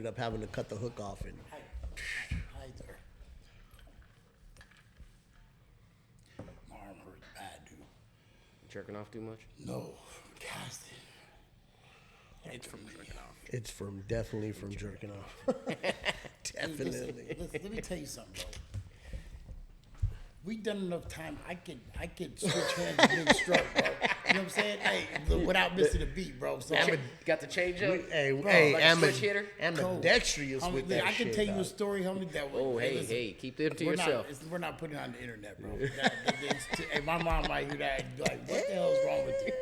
ended up having to cut the hook off. And Hi there. My arm hurts bad, dude. Jerking off too much? No, cast it. It's from jerking off. it's definitely from jerking off. Definitely. Listen, let me tell you something, bro. We done enough time. I could switch hands mid-stroke, bro. You know what I'm saying? Hey, without missing a beat, bro. So Got the change up? Hey, like a switch hitter? Ambidextrous with that I can shit, tell you dog. a story, homie. That Oh, listen, hey, keep them to we're yourself. We're not putting it on the internet, bro. Hey, my mom might hear that and be like, what the hell is wrong with you?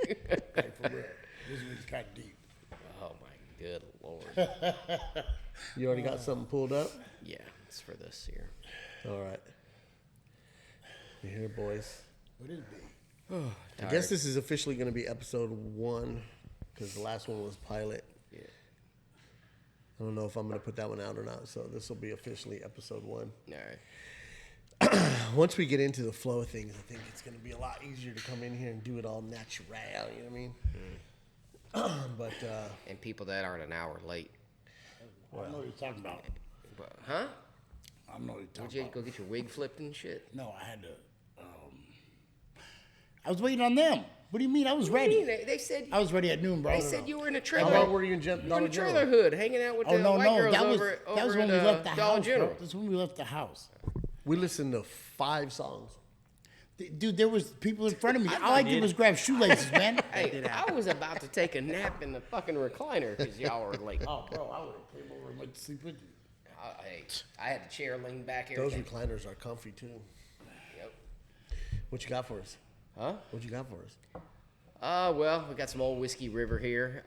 Like, for real. This is kind of deep. Oh, my good Lord. You already got something pulled up? Yeah, it's for this here. All right. You hear, boys? What is big? I guess this is officially going to be episode 1 because the last one was pilot. Yeah. I don't know if I'm going to put that one out or not, so this will be officially episode 1. All right. Once we get into the flow of things, I think it's going to be a lot easier to come in here and do it all natural, you know what I mean? But And people that aren't an hour late. I don't know what you're talking about. Huh? I don't know what you're Would talking you about. go get your wig flipped and shit? No, I had to. I was waiting on them. What do you mean? I was What do you ready. mean? They said I was ready at noon, bro. they said you were in a how trailer. long were you in You were in Dollar a General? trailer hood, hanging out with Oh the no, white no, girls that was over when we at, left the Dollar house. General. Bro. That's when we left the house. We listened to 5 songs. Dude, there was people in front of me. All I did was grab shoelaces, man. Hey, I was about to take a nap in the fucking recliner because y'all were late. Oh, bro, I would have came over and went to sleep with you. Hey, I had the chair leaned back. Those Everything. recliners are comfy too. Yep. What you got for us? Huh? What you got for us? Well, we got some old Whiskey River here.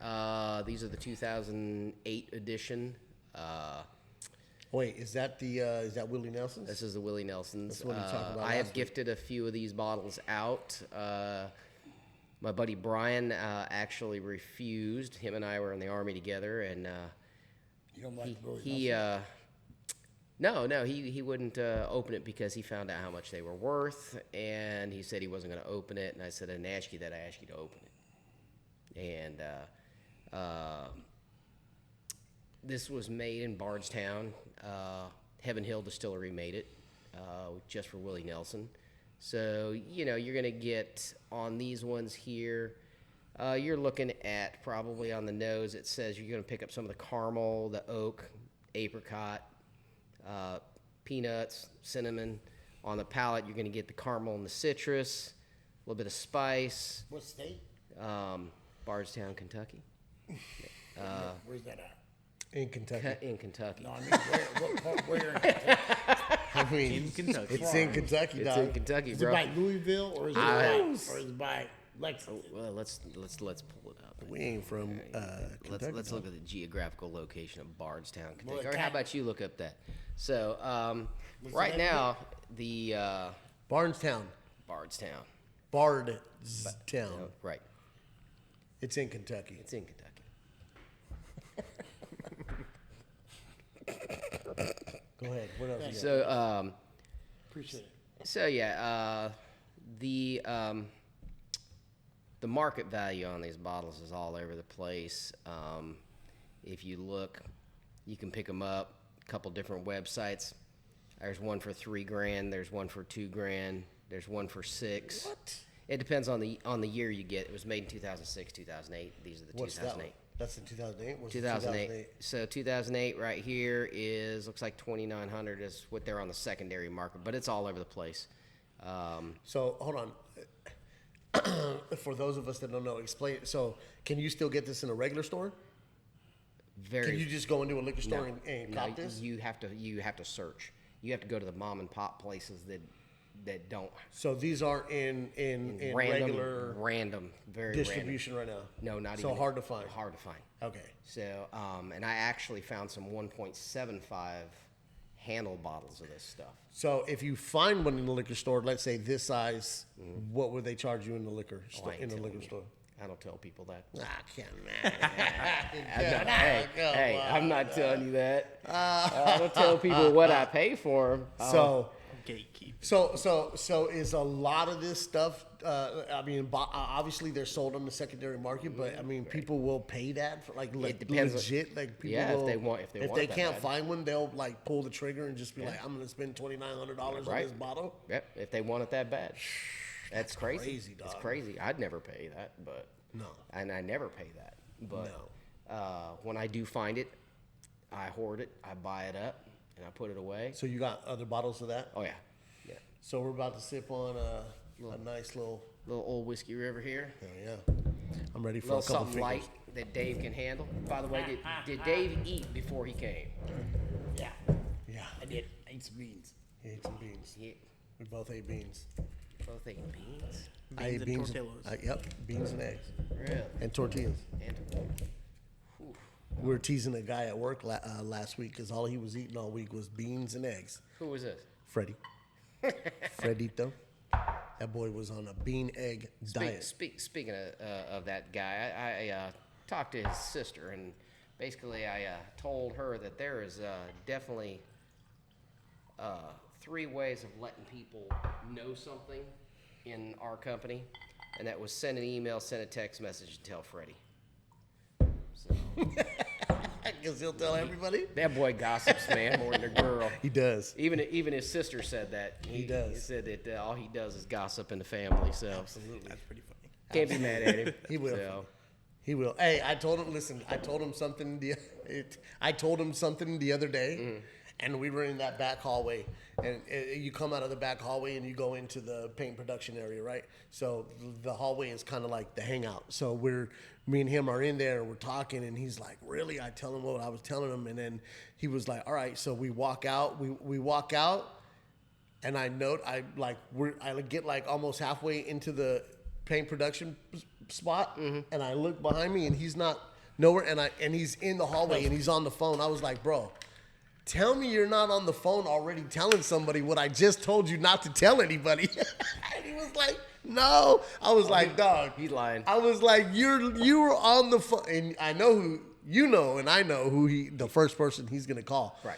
These are the 2008 edition. Wait, is that Willie Nelson's? This is the Willie Nelson's. That's what we talked about I have last week. gifted a few of these bottles out. My buddy Brian actually refused. Him and I were in the Army together, and You don't like Willie he he wouldn't open it because he found out how much they were worth, and he said he wasn't going to open it. And I said, I didn't ask you that. I asked you to open it. And this was made in Bardstown. Heaven Hill Distillery made it just for Willie Nelson. So, you know, you're going to get on these ones here, you're looking at probably on the nose, it says you're going to pick up some of the caramel, the oak, apricot, peanuts, cinnamon. On the palate, you're going to get the caramel and the citrus, a little bit of spice. What state? Bardstown, Kentucky. Where's that at? In Kentucky. In Kentucky. No, I mean, where in Kentucky? I mean, In Kentucky. it's in Kentucky, It's dog. in Kentucky, Is it bro. by Louisville or is it by Lexington? Well, let's pull it up. We ain't from Kentucky. Let's look at the geographical location of Bardstown, Well, Kentucky. Or how about you look up that? So What's right the name now, the Bardstown. Bardstown. Bardstown. No, right. It's in Kentucky. It's in Kentucky. Go ahead. What else? You got? So Appreciate it. So yeah, the market value on these bottles is all over the place. If you look, you can pick them up. A couple different websites. There's one for $3,000. There's one for $2,000. There's one for $6,000. What? It depends on the year you get. It was made in 2006, 2008. These are the What's that 2008. one? That's in 2008? What's 2008. So 2008 right here is looks like 2,900 is what they're on the secondary market, but it's all over the place. So, hold on. For those of us that don't know, explain. So, can you still get this in a regular store? Very. Can you just go into a liquor store and no, cop this? you have to search. You have to go to the mom and pop places that don't So these are in regular random very distribution right now? No, not so even. hard to find. Hard to find. Okay. So, and I actually found some 1.75 handle bottles of this stuff. So if you find one in the liquor store, let's say this size, what would they charge you in the liquor store? I ain't In the telling liquor you. store? I don't tell people that. Hey, I'm not telling you that. I don't tell people what I pay for them. So gatekeep. So is a lot of this stuff? I mean, obviously they're sold on the secondary market, but I mean, people will pay that for It depends on- legit. Like people Yeah, if will, they want- if they want they it that can't bad. find one, they'll like pull the trigger and just be like, I'm gonna spend $2,900 on Right. this bottle. Yep, if they want it that bad. That's crazy. crazy, It's dog. crazy. I'd never pay that, but No. and I never pay that. But No. when I do find it, I hoard it, I buy it up, and I put it away. So you got other bottles of that? Oh yeah, yeah. So we're about to sip on a nice little. Little old whiskey river here. Hell yeah. I'm ready for little a couple something fingers. light that Dave can handle. By the way, did Dave eat before he came? Yeah, Yeah. I did. I ate some beans. He ate some beans. He We both ate beans. both ate beans. I ate and beans. tortillas. Yep, beans and eggs Really? and tortillas. And We were teasing a guy at work last week because all he was eating all week was beans and eggs. who was this? Freddie. Fredito. That boy was on a bean egg diet. Speaking of that guy, I talked to his sister, and basically I told her that there is definitely 3 ways of letting people know something in our company, and that was send an email, send a text message, and tell Freddie. So, Because he'll tell everybody. that boy gossips, man, more than a girl. He does. Even his sister said that. He does. He said that all he does is gossip in the family. So Absolutely. That's pretty funny. can't be mad at him. He will. So, He will. Hey, I told him. Listen, I told him something. I told him something the other day, and we were in that back hallway. And you come out of the back hallway and you go into the paint production area, right? So the hallway is kind of like the hangout. So me and him are in there and we're talking, and he's like, "Really?" I tell him what I was telling him, and then he was like, "All right." So we walk out. We walk out, and I get like almost halfway into the paint production spot, and I look behind me, and he's not nowhere, and he's in the hallway, and he's on the phone. I was like, "Bro, tell me you're not on the phone already telling somebody what I just told you not to tell anybody." And he was like, "No." I was like, "Dog, he's lying. I was like, you were on the phone, and I know who you know, and I know who the first person he's gonna call." Right.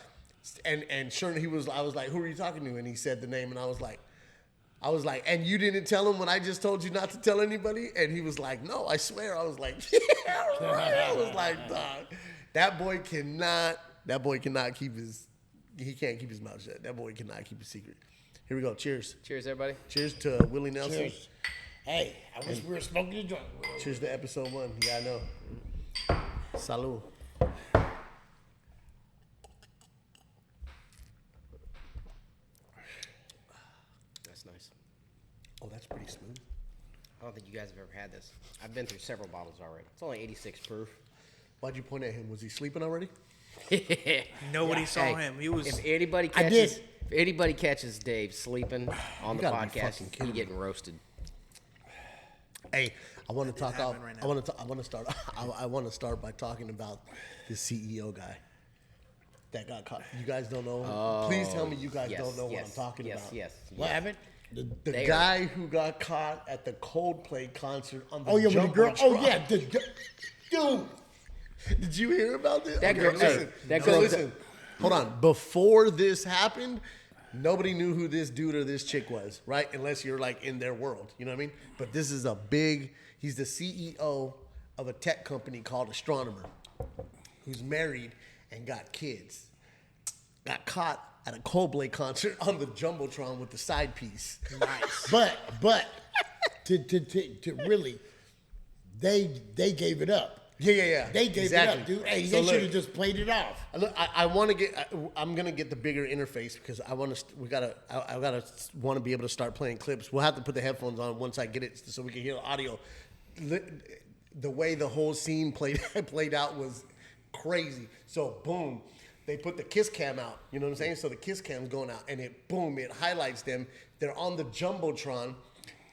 And sure, I was like, "Who are you talking to?" And he said the name, and I was like, "And you didn't tell him what I just told you not to tell anybody?" And he was like, "No, I swear." I was like, "Yeah, right." I was like, "Dog, that boy cannot keep he can't keep his mouth shut. That boy cannot keep a secret." Here we go. Cheers. cheers, everybody. Cheers to Willie Nelson. Cheers. Hey, I wish we were smoking a joint. Cheers to episode 1. Yeah, I know. Salud. That's nice. Oh, that's pretty smooth. I don't think you guys have ever had this. I've been through several bottles already. It's only 86 proof. Why'd you point at him? Was he sleeping already? Nobody saw Hey, him. He was. If anybody I did. catches Dave sleeping on You the gotta be podcast, fucking he kidding me. getting roasted. Hey, I want to talk. happen right now. I want to start. I want to start by talking about the CEO guy that got caught. You guys don't know. Please tell me you guys don't know what I'm talking about. Yes. What happened? The They guy who got caught at the Coldplay concert on the Oh yeah, with the girl. Oh Jumbotron. yeah, dude. Did you hear about this? That girl- hey, that so girl- listen. Hold on. Before this happened, nobody knew who this dude or this chick was, right? Unless you're like in their world, you know what I mean? But this is he's the CEO of a tech company called Astronomer, who's married and got kids. Got caught at a Coldplay concert on the Jumbotron with the side piece. Nice. But to really, they gave it up. Yeah. They gave it up, dude. Hey, So they look, should have just played it off. Look, I want to get. I'm gonna get the bigger interface because I want to. I gotta want to be able to start playing clips. We'll have to put the headphones on once I get it so we can hear the audio. The way the whole scene played out was crazy. So boom, they put the kiss cam out. You know what I'm saying? So the kiss cam's going out, and it highlights them. They're on the Jumbotron.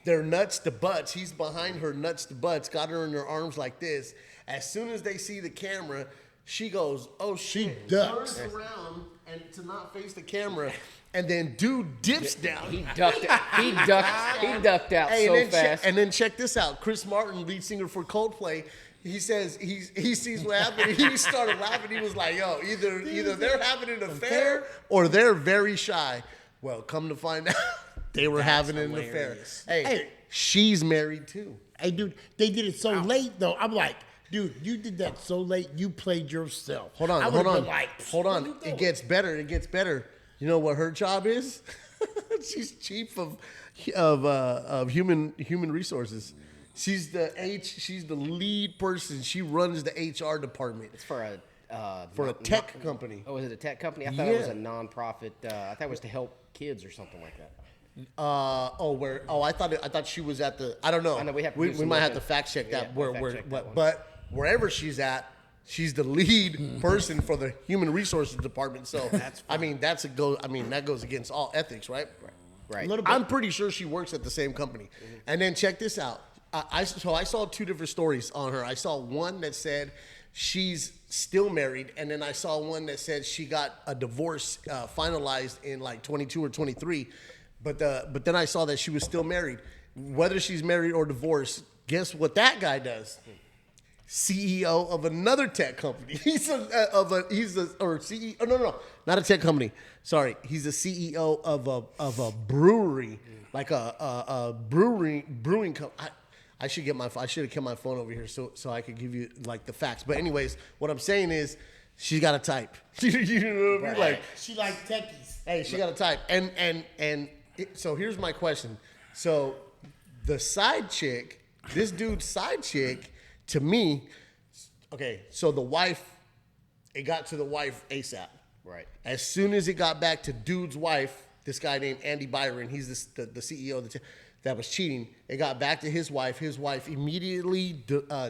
They're nuts to butts. He's behind her, nuts to butts. Got her in her arms like this. As soon as they see the camera, she goes, "Oh shit!" ducks. Turns around and to not face the camera, and then dude dips down. He ducked. He ducked out Hey, so and then fast. and then check this out. Chris Martin, lead singer for Coldplay, he says he sees what happened. He started laughing. He was like, "Yo, either they're having an affair or they're very shy." Well, come to find out, they were having an affair. hilarious. Hey, she's married too. Hey, dude, they did it so late though. I'm like, dude, you did that so late. You played yourself. Hold on, I hold would've on, been like, hold what on. you It doing? gets better. It gets better. You know what her job is? She's chief of human resources. She's the lead person. She runs the HR department It's for for a tech company. Oh, is it a tech company? I thought it was a nonprofit. I thought it was to help kids or something like that. I thought she was at the. I don't know. I know, we have to do we some might have looking. to fact check that. Yeah, we'll fact check that one. But wherever she's at, she's the lead person for the human resources department. So that goes against all ethics, right? Right. A little bit. I'm pretty sure she works at the same company. And then check this out. I saw two different stories on her. I saw one that said she's still married, and then I saw one that said she got a divorce finalized in like 22 or 23. But then I saw that she was still married. Whether she's married or divorced, guess what that guy does? CEO of another tech company. He's a CEO. No, not a tech company. Sorry, he's the CEO of a brewery, like a brewing company. I should have kept my phone over here so I could give you like the facts. But anyways, what I'm saying is, she's got to type. You know what I mean? Like, She like techies. hey, she got to type. So here's my question. So the side chick, this dude's side chick, to me, okay. So the wife, it got to the wife ASAP. Right. As soon as it got back to dude's wife, this guy named Andy Byron, he's the CEO of that was cheating. It got back to his wife. His wife immediately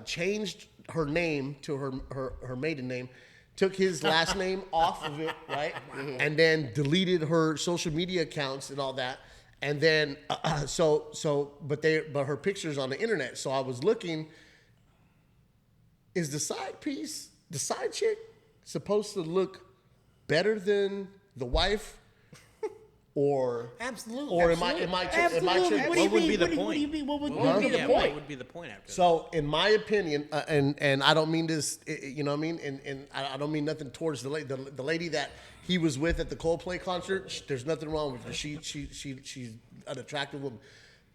changed her name to her maiden name, took his last name off of it, right? And then deleted her social media accounts and all that. And then but her picture's on the internet. So I was looking, is the side chick supposed to look better than the wife? Or Absolutely. Or am I Absolutely. tripping? What would be the point? What do you mean? What would be the Yeah, point? what would be the point after that? So, in my opinion, and I don't mean this, you know what I mean, and I don't mean nothing towards the lady that he was with at the Coldplay concert. There's nothing wrong with her. She's an attractive woman,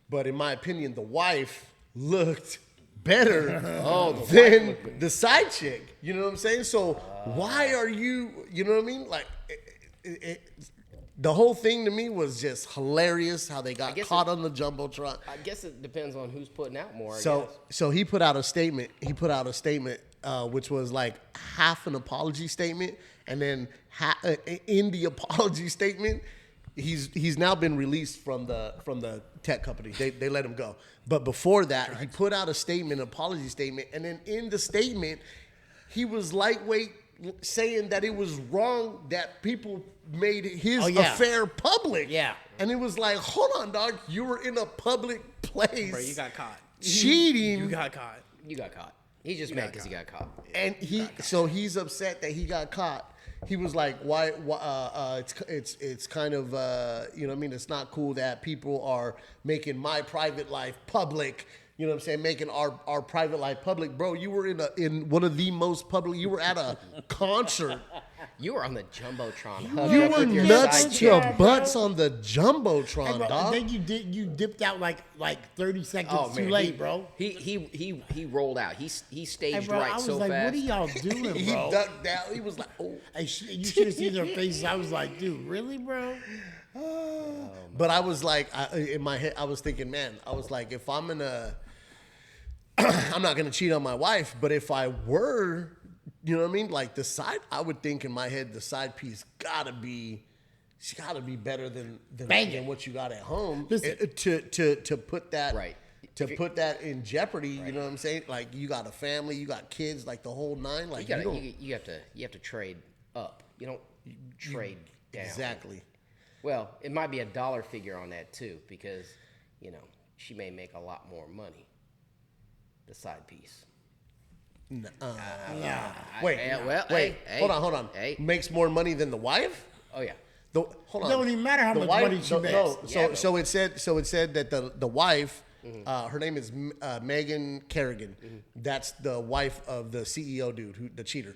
but in my opinion, the wife looked better than the side chick. You know what I'm saying? So why are you? You know what I mean? Like. The whole thing to me was just hilarious how they got caught on the Jumbotron. I guess it depends on who's putting out more. So he put out a statement. Which was like half an apology statement, and then in the apology statement, he's now been released from the tech company. They let him go. But before that, he put out a statement, an apology statement, and then in the statement, he was lightweight saying that it was wrong that people made his affair public. Yeah. And it was like, hold on, dog. You were in a public place. Bro, you got caught. Cheating. You got caught. You got caught. He's just mad because he got caught. And he's upset that he got caught. He was like, why it's kind of, you know what I mean? It's not cool that people are making my private life public. You know what I'm saying? Making our private life public. Bro, you were in one of the most public. You were at a concert. You were on the Jumbotron. hugged You up were with your nuts side to chick. chick. butts on the Jumbotron, Hey, bro, dog. then you dipped out like 30 seconds too man, late, bro. He rolled out. He Hey, staged bro, right I was so like, fast. what are y'all doing, He bro? ducked down. He was like, oh. Hey, you should have seen their faces. I was like, dude, really, bro? But I was like, in my head, I was thinking, man, I was like, if I'm not gonna cheat on my wife, but if I were, you know what I mean? Like I would think in my head, the side piece she's gotta be better than what you got at home. Listen. To put that Right. to put that in jeopardy. You know what I'm saying? Like you got a family, you got kids, like the whole nine. Like You have to trade up. You don't trade down. exactly. Well, it might be a dollar figure on that too, because she may make a lot more money. The side piece. Wait, Well, wait, hey, hold on. Hey. Makes more money than the wife? Oh yeah. Hold on. It don't even matter how The much wife- money she makes. No, Yeah, so it said that the wife, her name is Megan Kerrigan. That's the wife of the CEO dude, the cheater.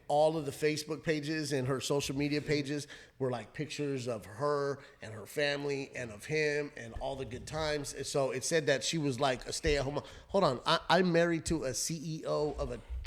all of the Facebook pages and her social media pages were like pictures of her and her family and of him and all the good times. And so it said that she was like a stay-at-home mom. Hold on, I'm married to a CEO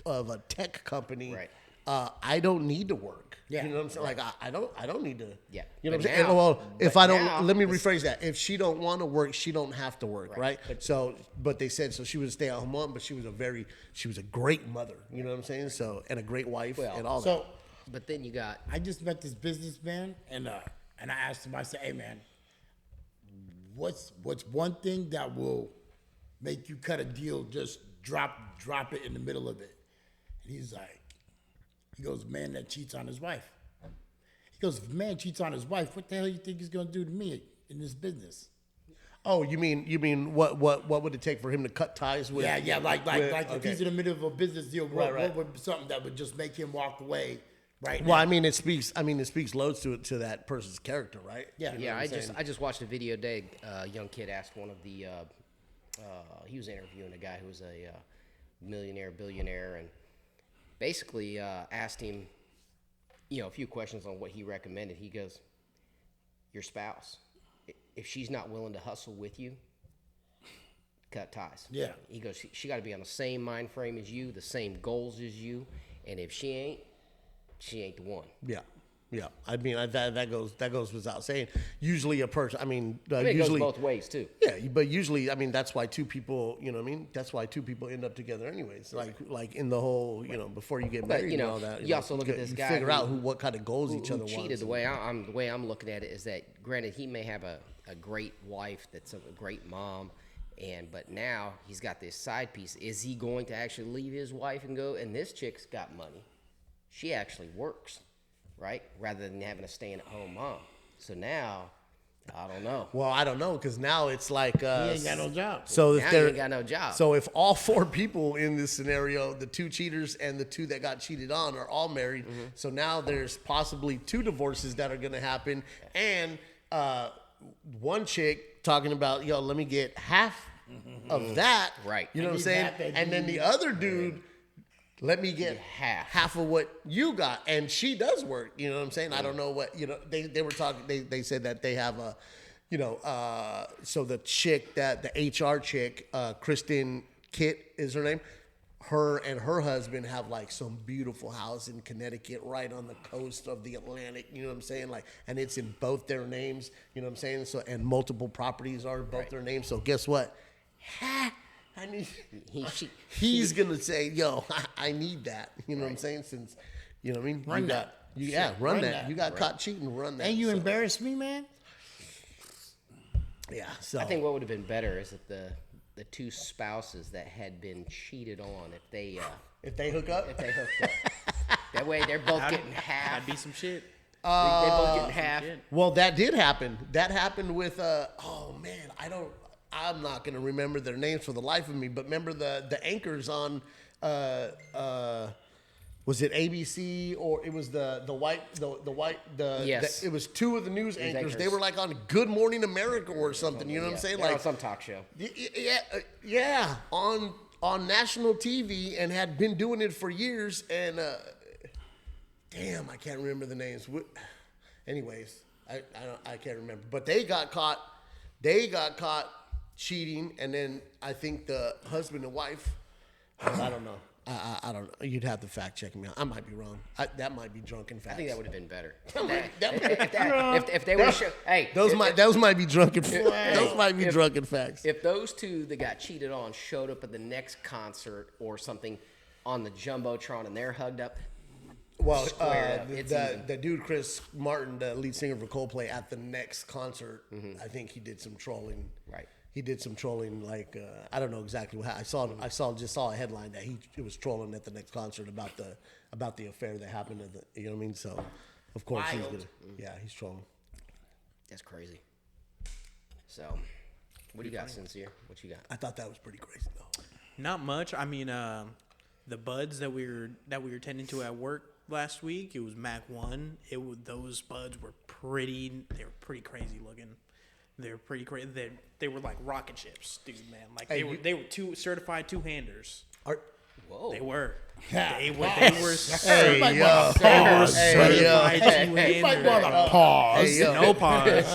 of a tech company. Right. I don't need to work. Yeah. You know what I'm saying? Like I don't need to. Yeah. You know But what I'm saying? now- Well, if but I don't, now let me it's- rephrase that. If she don't want to work, she don't have to work, right? But- So, but they said so she was a stay-at-home mom, but she was a great mother. You know what I'm saying? So, and a great wife Well, and all that. So But then you got I just met this businessman, and I asked him. I said, "Hey, man, what's one thing that will make you cut a deal? Just drop it in the middle of it." And he goes, "Man that cheats on his wife." He goes, "If a man cheats on his wife, what the hell you think he's gonna do to me in this business?" Oh, you mean what would it take for him to cut ties with? Yeah, like if okay. he's in the middle of a business deal, Right. what would be something that would just make him walk away right Well, now? I mean, it speaks loads to that person's character, right? Yeah. You know yeah. what I I'm just saying? I just watched a video today. A young kid asked one of the he was interviewing a guy who was a billionaire, and basically asked him, a few questions on what he recommended. He goes, "Your spouse, if she's not willing to hustle with you, cut ties." Yeah. He goes, she got to be on the same mind frame as you, the same goals as you, and if she ain't the one. Yeah. I mean, that goes without saying. Usually, a person. I mean, I mean, it usually goes both ways too. Yeah, but usually, I mean, that's why two people. You know what I mean? That's why two people end up together, anyways. Like in the whole, before you get But, married and all that. you also look at this you guy figure who- out what kind of goals each who other cheated. wants. The way I'm looking at it is that, granted, he may have a great wife that's a great mom, but now he's got this side piece. Is he going to actually leave his wife and go? And this chick's got money. She actually works, right? Rather than having a stay-at-home mom. So now, I don't know. Well, I don't know because now it's like He ain't got no job. So if Now there you ain't got no job. So if all four people in this scenario, the two cheaters and the two that got cheated on, are all married, so now there's possibly two divorces that are going to happen, and one chick talking about, let me get half of that, Right. You know I what I'm need saying? half that And then the other dude. Let me get half of what you got, and she does work. You know what I'm saying? I don't know what They were talking. They said that they have a, so the chick the HR chick, Kristen Kitt is her name. Her and her husband have like some beautiful house in Connecticut, right on the coast of the Atlantic. You know what I'm saying? Like, and it's in both their names. You know what I'm saying? So, and multiple properties are in both their names. So, guess what? I need. He's gonna say, "Yo, I need that." You know what I'm saying? Since, you know what I mean. Run you that. got, run that. that. You got caught cheating. Run that. Ain't you So, embarrassed me, man? Yeah. So I think what would have been better is that the two spouses that had been cheated on, if they hook up, hooked up, that way they're both getting half. That'd be some shit. They both getting half. Shit. well, that did happen. That happened with. Oh man, I'm not gonna remember their names for the life of me. But remember the anchors on. Was it ABC or it was the white Yes. it was two of the news anchors. They anchors. were like on Good Morning America or something. You know what I'm saying? They're on Like some talk show. yeah, on national TV and had been doing it for years. And damn, I can't remember the names. Anyways, I can't remember. But they got caught. They got caught cheating, and then I think the husband and wife. I don't know. I don't know. You'd have to fact check me out. I might be wrong. That might be drunken facts. I think that would have been better. That If they would have those might be drunken. Those might be drunken facts. If those two that got cheated on showed up at the next concert or something on the jumbotron and they're hugged up, Well, squared up. It's even. the dude Chris Martin, the lead singer for Coldplay, at the next concert, I think he did some trolling. Right. He did some trolling, like I don't know exactly what I saw. Just saw a headline that he was trolling at the next concert about the affair that happened. You know what I mean? So, of course he's Wild. gonna. Yeah, he's trolling. That's crazy. So, what do you got, Sincere? What you got? I thought that was pretty crazy though. Not much. I mean, the buds that we were tending to at work last week, it was Mac 1. Those buds were pretty. They were pretty crazy looking. They were pretty crazy. They were like rocket ships, dude, man. Like Hey, they were two certified two-handers. Are Whoa. They were. They were Hey, might yo. wanna pause. Hey, yo. You might want to pause. Hey, yo. No pause.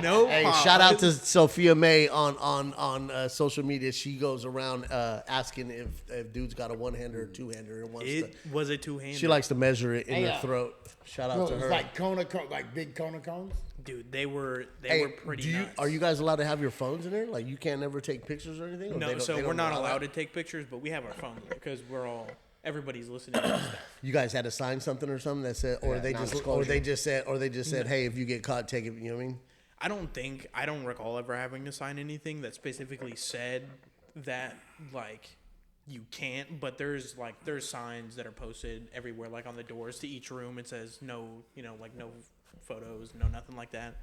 No Hey, pause. shout out to Sophia May on social media. She goes around asking if dudes got a one-hander or two-hander and wants to. It was a two-hander. She likes to measure it in her throat. Shout out No, to it's her. like like big Kona cones. Dude, they were Hey, pretty nuts. are you guys allowed to have your phones in there? Like you can't ever take pictures or anything? Or No, they don't- so they we're don't not allow allowed that? to take pictures, but we have our phones because everybody's listening to stuff. You guys had to sign something or something that said, or they just said, hey, if you get caught, take it. You know what I mean? I don't recall ever having to sign anything that specifically said that like you can't, but there's signs that are posted everywhere, like on the doors to each room. It says no, like no photos, no nothing like that.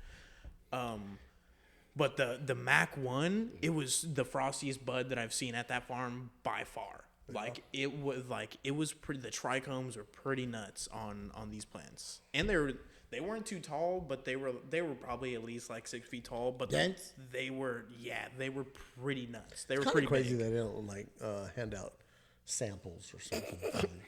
But the Mac 1, it was the frostiest bud that I've seen at that farm by far. Like it was pretty. The trichomes were pretty nuts on these plants, and they weren't too tall, but they were probably at least like 6 feet tall. But Dense? they were pretty nuts. They were It's kind pretty of crazy big. that they don't like hand out samples or something.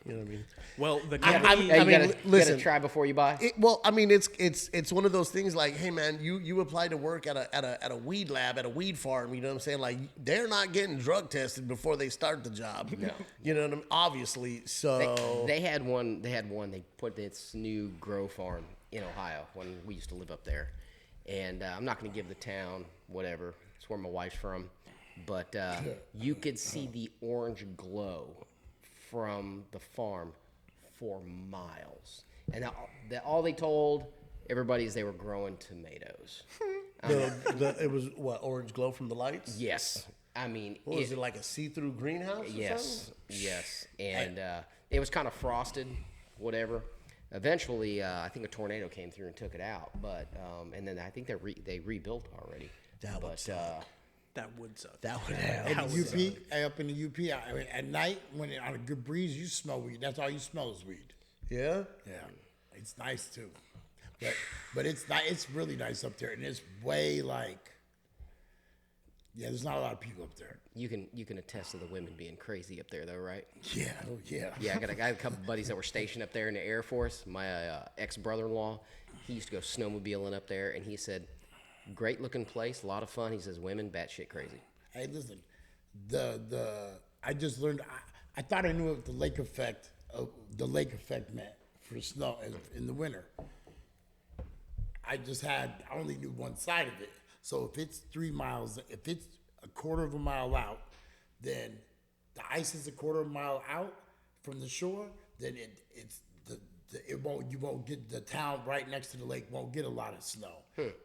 You know what I mean? Well, the I company, mean, Hey, you listen. gotta try before you buy. I mean, it's one of those things like, hey man, you apply to work at a weed lab, at a weed farm. You know what I'm saying? Like they're not getting drug tested before they start the job. No. You know what I mean? Obviously, so They had one. They put this new grow farm in Ohio when we used to live up there, and I'm not going to give the town whatever. It's where my wife's from, but you could see the orange glow from the farm for miles, and all they told everybody is they were growing tomatoes. it was what, orange glow from the lights? Yes, I mean, What was it, like a see-through greenhouse? Or Yes, something? yes, and it was kind of frosted, whatever. Eventually, I think a tornado came through and took it out, but and then I think they rebuilt already. That would suck. that would suck. That would have. That In would the UP, up in the UP, at night when on a good breeze, you smell weed. That's all you smell is weed. Yeah. Yeah, it's nice too, but it's not. It's really nice up there, and it's way like. Yeah, there's not a lot of people up there. You can attest to the women being crazy up there, though, right? Yeah, oh yeah. Yeah, I had a couple buddies that were stationed up there in the Air Force. My ex-brother-in-law, he used to go snowmobiling up there, and he said, great looking place, a lot of fun. He says, women, batshit crazy. Hey, listen, I just learned. I thought I knew what the lake effect meant for snow in the winter. I only knew one side of it. So if it's 3 miles, if it's a quarter of a mile out, then the ice is a quarter of a mile out from the shore. Then you won't get the town right next to the lake won't get a lot of snow.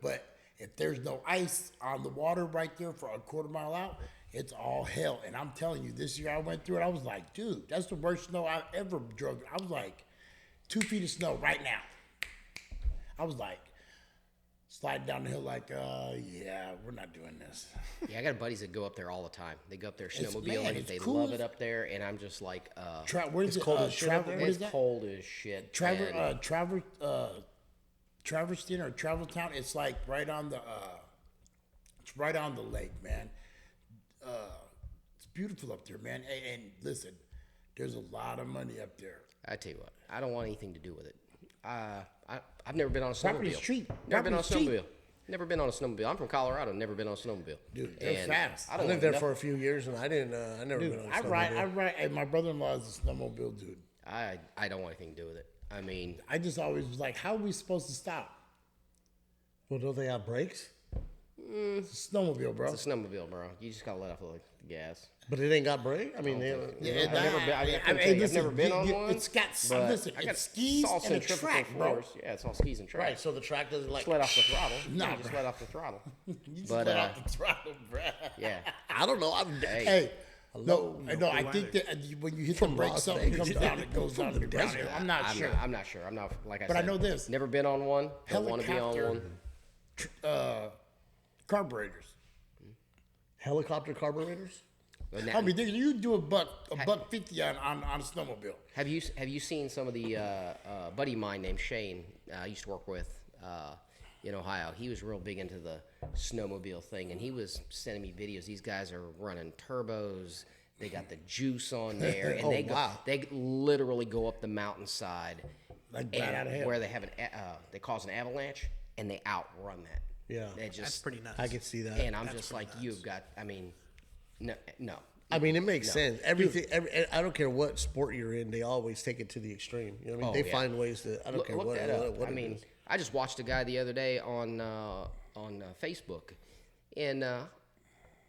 But if there's no ice on the water right there for a quarter mile out, it's all hell. And I'm telling you, this year I went through it. I was like, dude, that's the worst snow I've ever drove. I was like, 2 feet of snow right now. I was like, sliding down the hill like, yeah, we're not doing this. Yeah, I got buddies that go up there all the time. They go up there Man, snowmobiling. it's They cool love as- it up there, and I'm just like, What is It's it? cold as shit up there? What is it's that? cold as shit. and- Traverstown or Traveltown. It's like right on the. It's right on the lake, man. It's beautiful up there, man. And listen, there's a lot of money up there. I tell you what, I don't want anything to do with it. I've never been on a snowmobile. Property's cheap. Never been on a Property's cheap. snowmobile. Never been on a snowmobile. I'm from Colorado. Never been on a snowmobile. Dude, they're And fast. I I don't lived know there for a few years and I didn't. I never Dude, been on a I snowmobile. ride. And my brother-in-law is a snowmobile dude. I don't want anything to do with it. I mean, I just always was like, how are we supposed to stop? Well, don't they have brakes? It's a snowmobile, bro. it's a snowmobile, bro. You just gotta let off the gas. But it ain't got brakes. I mean, Yeah, they, I've never been. I couldn't tell you, I've never been on one. It's got but listen. I got It's skis all and a centrifugal track, bro. force. Yeah, it's all skis and track. right. So the track doesn't like. Just let off the throttle. Nah, Yeah, just bro. let off the throttle. You just But, let off the throttle, bro. Yeah. I don't know. Hey, no, no I clue think either. that when you hit From the brakes, Las something Vegas, comes down. It goes down to the ground. desert. I'm not sure. I'm not sure. I'm not like I But I said. know this. Never been on one. Don't want to be on Helicopter. one. Carburetors. Helicopter carburetors. But now- I mean, you do a buck 50 on a snowmobile. Have you seen some of the buddy of mine named Shane? I used to work with in Ohio. He was real big into the snowmobile thing, and he was sending me videos. These guys are running turbos. They got the juice on there, and Oh, they go, wow. they literally go up the mountainside, Like right and out of hell. where they have they cause an avalanche, and they outrun that. Yeah. They just, That's pretty nuts. I can see that. And I'm That's just pretty like, nuts. you've got. I mean, no. I mean, it makes sense. Everything. I don't care what sport you're in. They always take it to the extreme. You know what I mean? Oh, they yeah. find ways to. I don't care Look what. that up. What I it mean, is. I just watched a guy the other day on Facebook, and I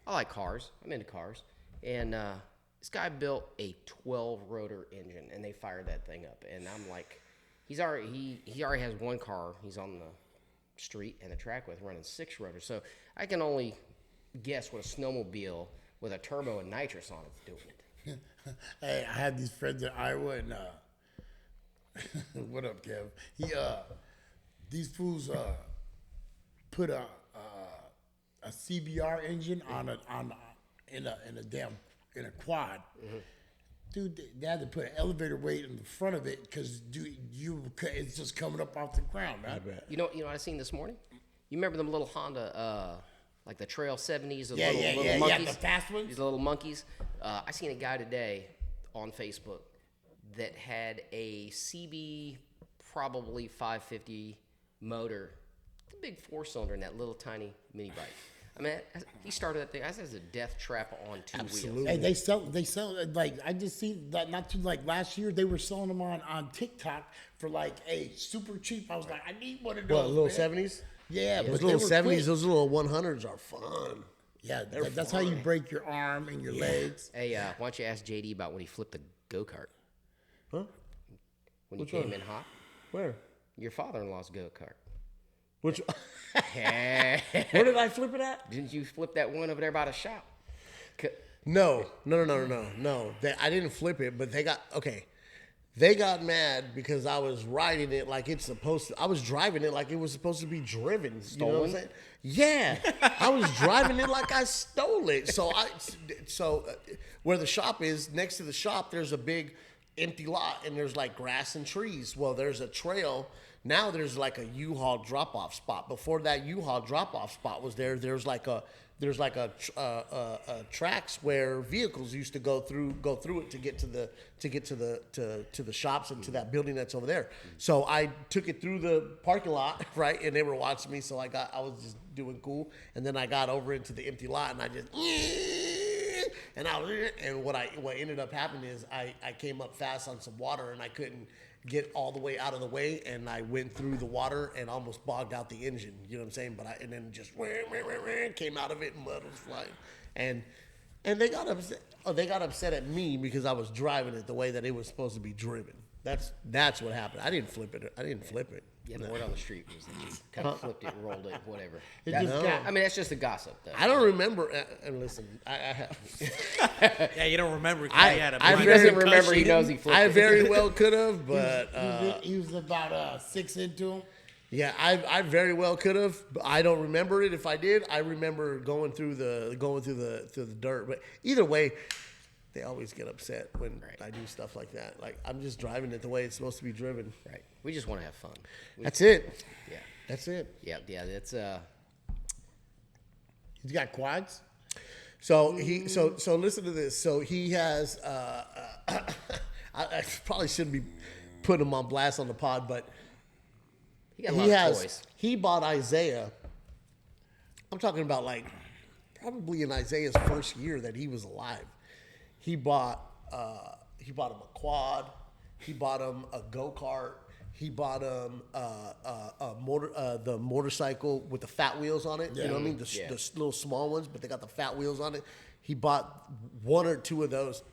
like cars. I'm into cars, and this guy built a 12-rotor engine, and they fired that thing up, and I'm like, he already has one car. He's on the street and the track with running 6 rotors, so I can only guess what a snowmobile with a turbo and nitrous on it's doing it. Hey, I had these friends in Iowa, and what up, Kev? These fools put a CBR engine in a quad. Mm-hmm. Dude, they had to put an elevator weight in the front of it because it's just coming up off the ground, man. You know what I seen this morning? You remember them little Honda, like the Trail 70s, those Yeah, little yeah, monkeys? the fast ones. These little monkeys. I seen a guy today on Facebook that had a CB, probably 550 motor, the big 4-cylinder in that little tiny mini bike. I mean, he started that thing. I said it's a death trap on 2 wheels. Hey, they sell like I just seen that not too like last year they were selling them on TikTok for like super cheap. I was like, I need one of those. What, little man. 70s? Yeah, Those but little they were 70s, quick. those little 100s are fun. Yeah, They're that's how you fun. break your arm and your legs. Hey, why don't you ask JD about when he flipped the go-kart? Huh? When Which you came one? in hot? Where? Your father-in-law's go-kart. Which? Hey. Where did I flip it at? Didn't you flip that one over there by the shop? No. I didn't flip it, but they got mad because I was riding it like it's supposed to. I was driving it like it was supposed to be driven. You know what I'm Stolen? saying? Yeah, I was driving it like I stole it. So where the shop is, next to the shop, there's a big empty lot, and there's like grass and trees. Well, there's a trail. Now there's like a U-Haul drop-off spot. Before that U-Haul drop-off spot was there, there's like a tracks where vehicles used to go through it to get to the shops and to that building that's over there. So I took it through the parking lot, right, and they were watching me. So I was just doing cool, and then I got over into the empty lot, and I just and what ended up happening is I came up fast on some water, and I couldn't get all the way out of the way, and I went through the water and almost bogged out the engine. You know what I'm saying? And then just came out of it, and mud was flying, and they got upset. Oh, they got upset at me because I was driving it the way that it was supposed to be driven. That's what happened. I didn't flip it. Yeah, the word on the street was that you kind of flipped it, rolled it, whatever. It just got- I mean, that's just the gossip, though. I don't remember. And listen, I have. Yeah, you don't remember. 'cause I- he had a I If blind he doesn't very- remember, he knows he flipped I it. very well could have, but he was about 6 into him. yeah, I very well could have. I don't remember it. If I did, I remember going through the dirt. But either way, they always get upset when I do stuff like that. Like, I'm just driving it the way it's supposed to be driven. Right. We just want to have fun. That's it. Yeah. That's it. Yeah, that's He's got quads. So listen to this. So he has. I probably shouldn't be putting him on blast on the pod, but he got a lot of toys. he bought Isaiah. I'm talking about like probably in Isaiah's first year that he was alive. He bought him a quad. He bought him a go-kart. He bought him the motorcycle with the fat wheels on it. You know what I mean? The little small ones, but they got the fat wheels on it. He bought 1 or 2 of those.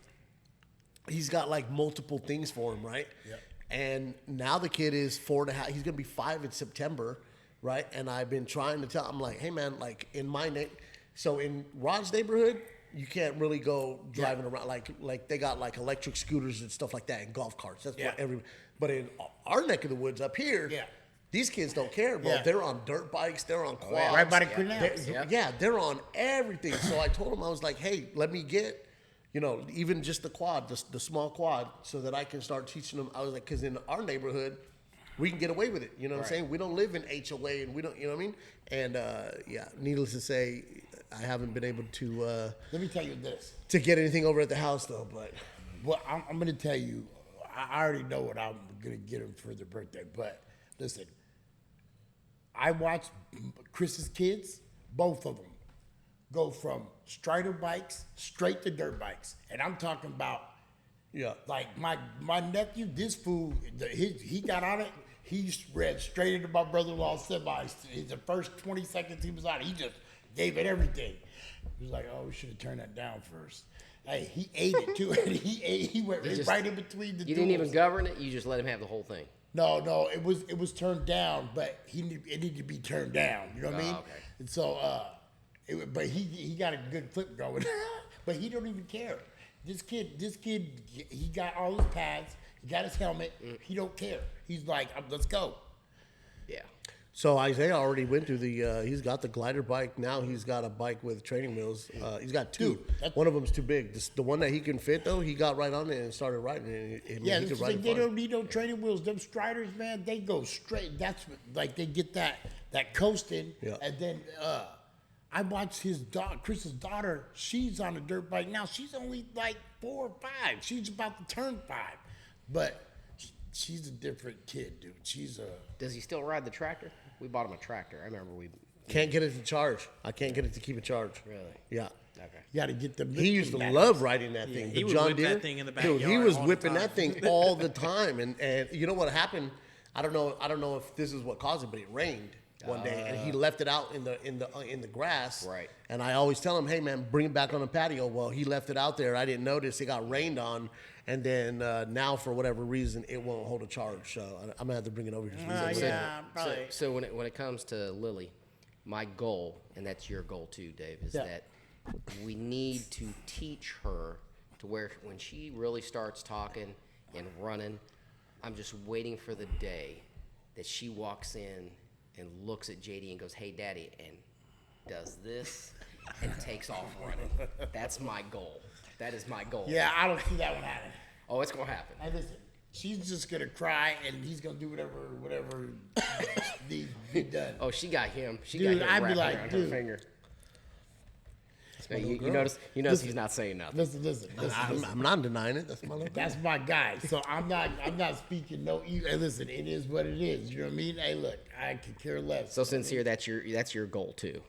He's got like multiple things for him, right? Yeah. And now the kid is 4.5. He's gonna be 5 in September, right? And I've been trying to tell. I'm like, hey man, like in in Rod's neighborhood, you can't really go driving around like they got like electric scooters and stuff like that and golf carts. That's what But in our neck of the woods up here, these kids don't care, bro. Yeah. They're on dirt bikes. They're on quads. Right by the canals. They're on everything. So I told him, I was like, hey, let me get, even just the quad, the small quad, so that I can start teaching them. I was like, because in our neighborhood, we can get away with it. You know what I'm Right. saying? We don't live in HOA, and we don't. You know what I mean? And needless to say, I haven't been able to Let me tell you this. to get anything over at the house though. But Well, I'm going to tell you, I already know what I'm going to get him for the birthday. But listen, I watched Chris's kids, both of them, go from Strider bikes straight to dirt bikes. And I'm talking about, yeah, like, my nephew, this fool, he got on it. He read straight into my brother-in-law's semi. The first 20 seconds he was on it, he just gave it everything. He was like, oh, we should have turned that down first. Hey, he ate it too. And he went right in between the You didn't even duels. govern it. You just let him have the whole thing. No, it was turned down, but it needed to be turned down. You know what I mean? okay. And so, but he got a good flip going, but he don't even care. This kid, he got all his pads, he got his helmet. He don't care. He's like, let's go. Yeah. So Isaiah already went through the. He's got the glider bike now. He's got a bike with training wheels. He's got two. Dude, one of them's too big. The one that he can fit though, he got right on it and started riding it. Yeah, he could they ride it fine. don't need no training wheels. Them Striders, man, they go straight. That's like they get that coasting, Yeah. and then I watched Chris's daughter. She's on a dirt bike now. She's only like 4 or 5. She's about to turn 5, but she's a different kid, dude. She's a Does he still ride the tractor? We bought him a tractor. I remember we. Can't get it to charge. I can't get it to keep it charged. Really? Yeah. Okay. you got to get them. He used to lifting love riding that thing. he The would John whip that Deere thing in the dude, he backyard was all the whipping time. that thing all the time. And you know what happened? I don't know if this is what caused it, but it rained one day, and he left it out in the grass. Right. And I always tell him, hey man, bring it back on the patio. Well, he left it out there. I didn't notice. It got rained on, and then now for whatever reason, it won't hold a charge. So I'm gonna have to bring it over here. Yeah, probably. So when it comes to Lily, my goal, and that's your goal too, Dave, is Yeah. that we need to teach her to where when she really starts talking and running, I'm just waiting for the day that she walks in and looks at JD and goes, "Hey, Daddy," and does this and takes off running. That's my goal. That is my goal. Yeah, I don't see that one happening. Oh, it's gonna happen. Hey, listen, she's just gonna cry, and he's gonna do whatever needs to be done. Oh, she got him. She Dude, got him I'd be wrapped like, around dude. her finger. So you notice he's not saying nothing. Listen. I'm not denying it. That's my little That's my guy. So I'm not speaking no evil. Hey, listen, it is what it is. You know what I mean? Hey, look, I could care less. So sincere, that's your goal too.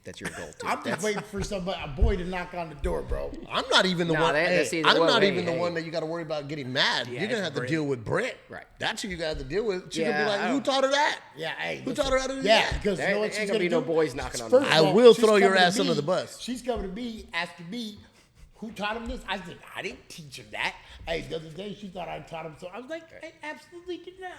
That's your goal too. I'm just waiting for a boy to knock on the door, bro. I'm not even the No, one. that's either I'm one not way, even the hey. one that you got to worry about getting mad. Yeah, You're gonna it's have to Britt. deal with Britt. Right. That's who you got to deal with. She Yeah, gonna be I like, "Who don't- taught her that?" Yeah, hey. Who listen. taught her how to do Yeah, that? because you There know what ain't she's gonna be gonna no do? boys knocking on the First door. of I all, will she's throw your coming to ass under me- the bus. She's coming to me, asking me, who taught him this? I said, I didn't teach him that. Hey, the other day she thought I taught him, so I was like, I absolutely did not.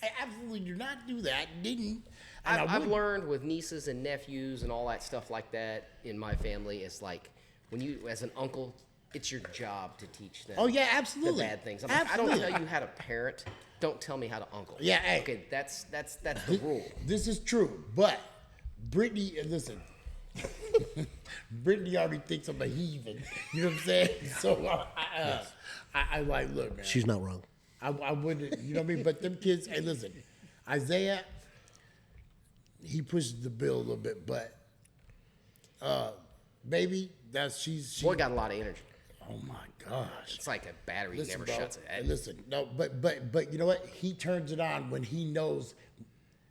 I absolutely did not do that. Didn't. And I I've wouldn't. learned with nieces and nephews and all that stuff like that in my family. It's like when you, as an uncle, it's your job to teach them. Oh, yeah, absolutely. The bad things. I'm like, I don't tell you how to parent. Don't tell me how to uncle. Yeah, hey. Okay, that's the rule. This is true, but Brittany, listen, Brittany already thinks I'm a heathen. You know what I'm saying? So I like, look, man. She's not wrong. I wouldn't, you know what I mean? But them kids, hey, listen, Isaiah, he pushes the bill a little bit, but baby, she. Boy got a lot of energy. Oh my gosh. It's like a battery Listen, never bro, shuts it. and listen, no, but you know what? He turns it on when he knows,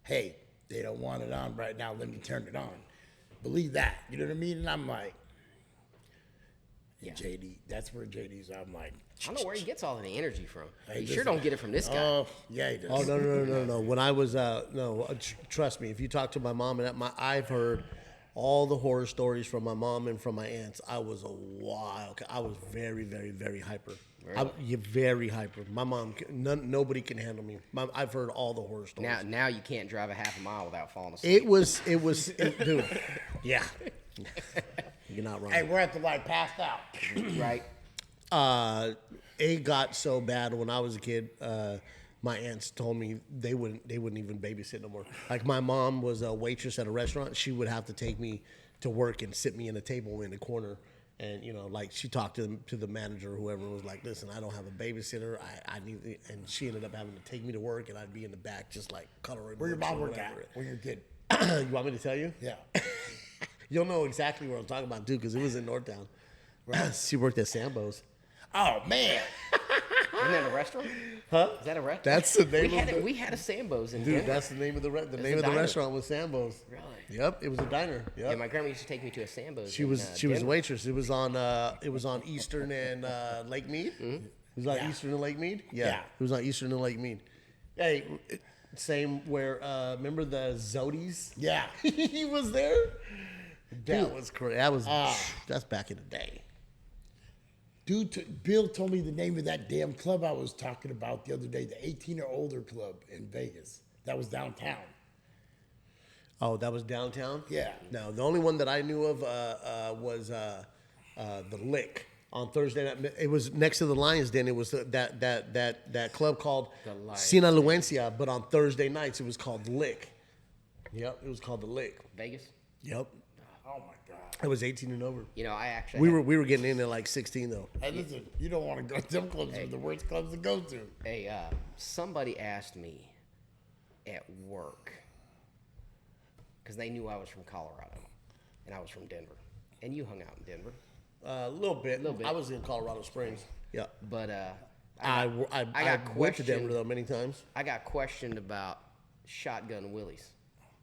hey, they don't want it on right now. Let me turn it on. Believe that. You know what I mean? And I'm like, Yeah. JD. That's where JD's. I'm like, I don't know where he gets all the energy from. Hey, You sure listen. don't get it from this guy. oh yeah, he does. Oh no! When I was trust me. If you talk to my mom and I've heard all the horror stories from my mom and from my aunts. I was a wild. I was very, very, very hyper. You're very hyper. My mom, nobody can handle me. I've heard all the horror stories. Now you can't drive a half a mile without falling asleep. Dude. Yeah. You're not wrong. Hey, we're at the light, passed out. Right? It got so bad when I was a kid. My aunts told me they wouldn't even babysit no more. Like my mom was a waitress at a restaurant. She would have to take me to work and sit me in a table in the corner And like she talked to the manager or whoever, was like, listen, I don't have a babysitter. I need, and she ended up having to take me to work, and I'd be in the back just like coloring. Where your books mom or work at whatever. when you're a kid? You want me to tell you? Yeah. You'll know exactly what I'm talking about too, because it was in Northtown. She worked at Sambo's. Oh man. Isn't that a restaurant? Huh? Is that a restaurant? That's the name We had a Sambo's in Dude, Denver. that's the name of the a name of the diner. restaurant was Sambo's. Really? Yep, it was a diner. Yep. Yeah, my grandma used to take me to a Sambo's. She was a Denver. waitress. It was on Eastern and Lake Mead. It was on Eastern and Lake Mead. Yeah, it was on Eastern and Lake Mead. Hey, same where remember the Zodi's? Yeah. He was there. That was crazy. That's back in the day. Dude, Bill told me the name of that damn club I was talking about the other day, the 18 or older club in Vegas. That was downtown. Oh, that was downtown. Yeah. No, the only one that I knew of was the Lick on Thursday night. It was next to the Lions Den. It was that club called Sinaloensia, but on Thursday nights it was called the Lick. Yep, it was called the Lick. Vegas. Yep, Oh my God. it was 18 and over. I actually We were getting in at like 16 though. Hey, listen, you don't want to go to them clubs. They're the worst clubs to go to. Hey, somebody asked me at work because they knew I was from Colorado and I was from Denver, and you hung out in Denver, A little bit. I was in Colorado Springs. Yeah, but I went to Denver questioned- though many times. I got questioned about Shotgun Willie's.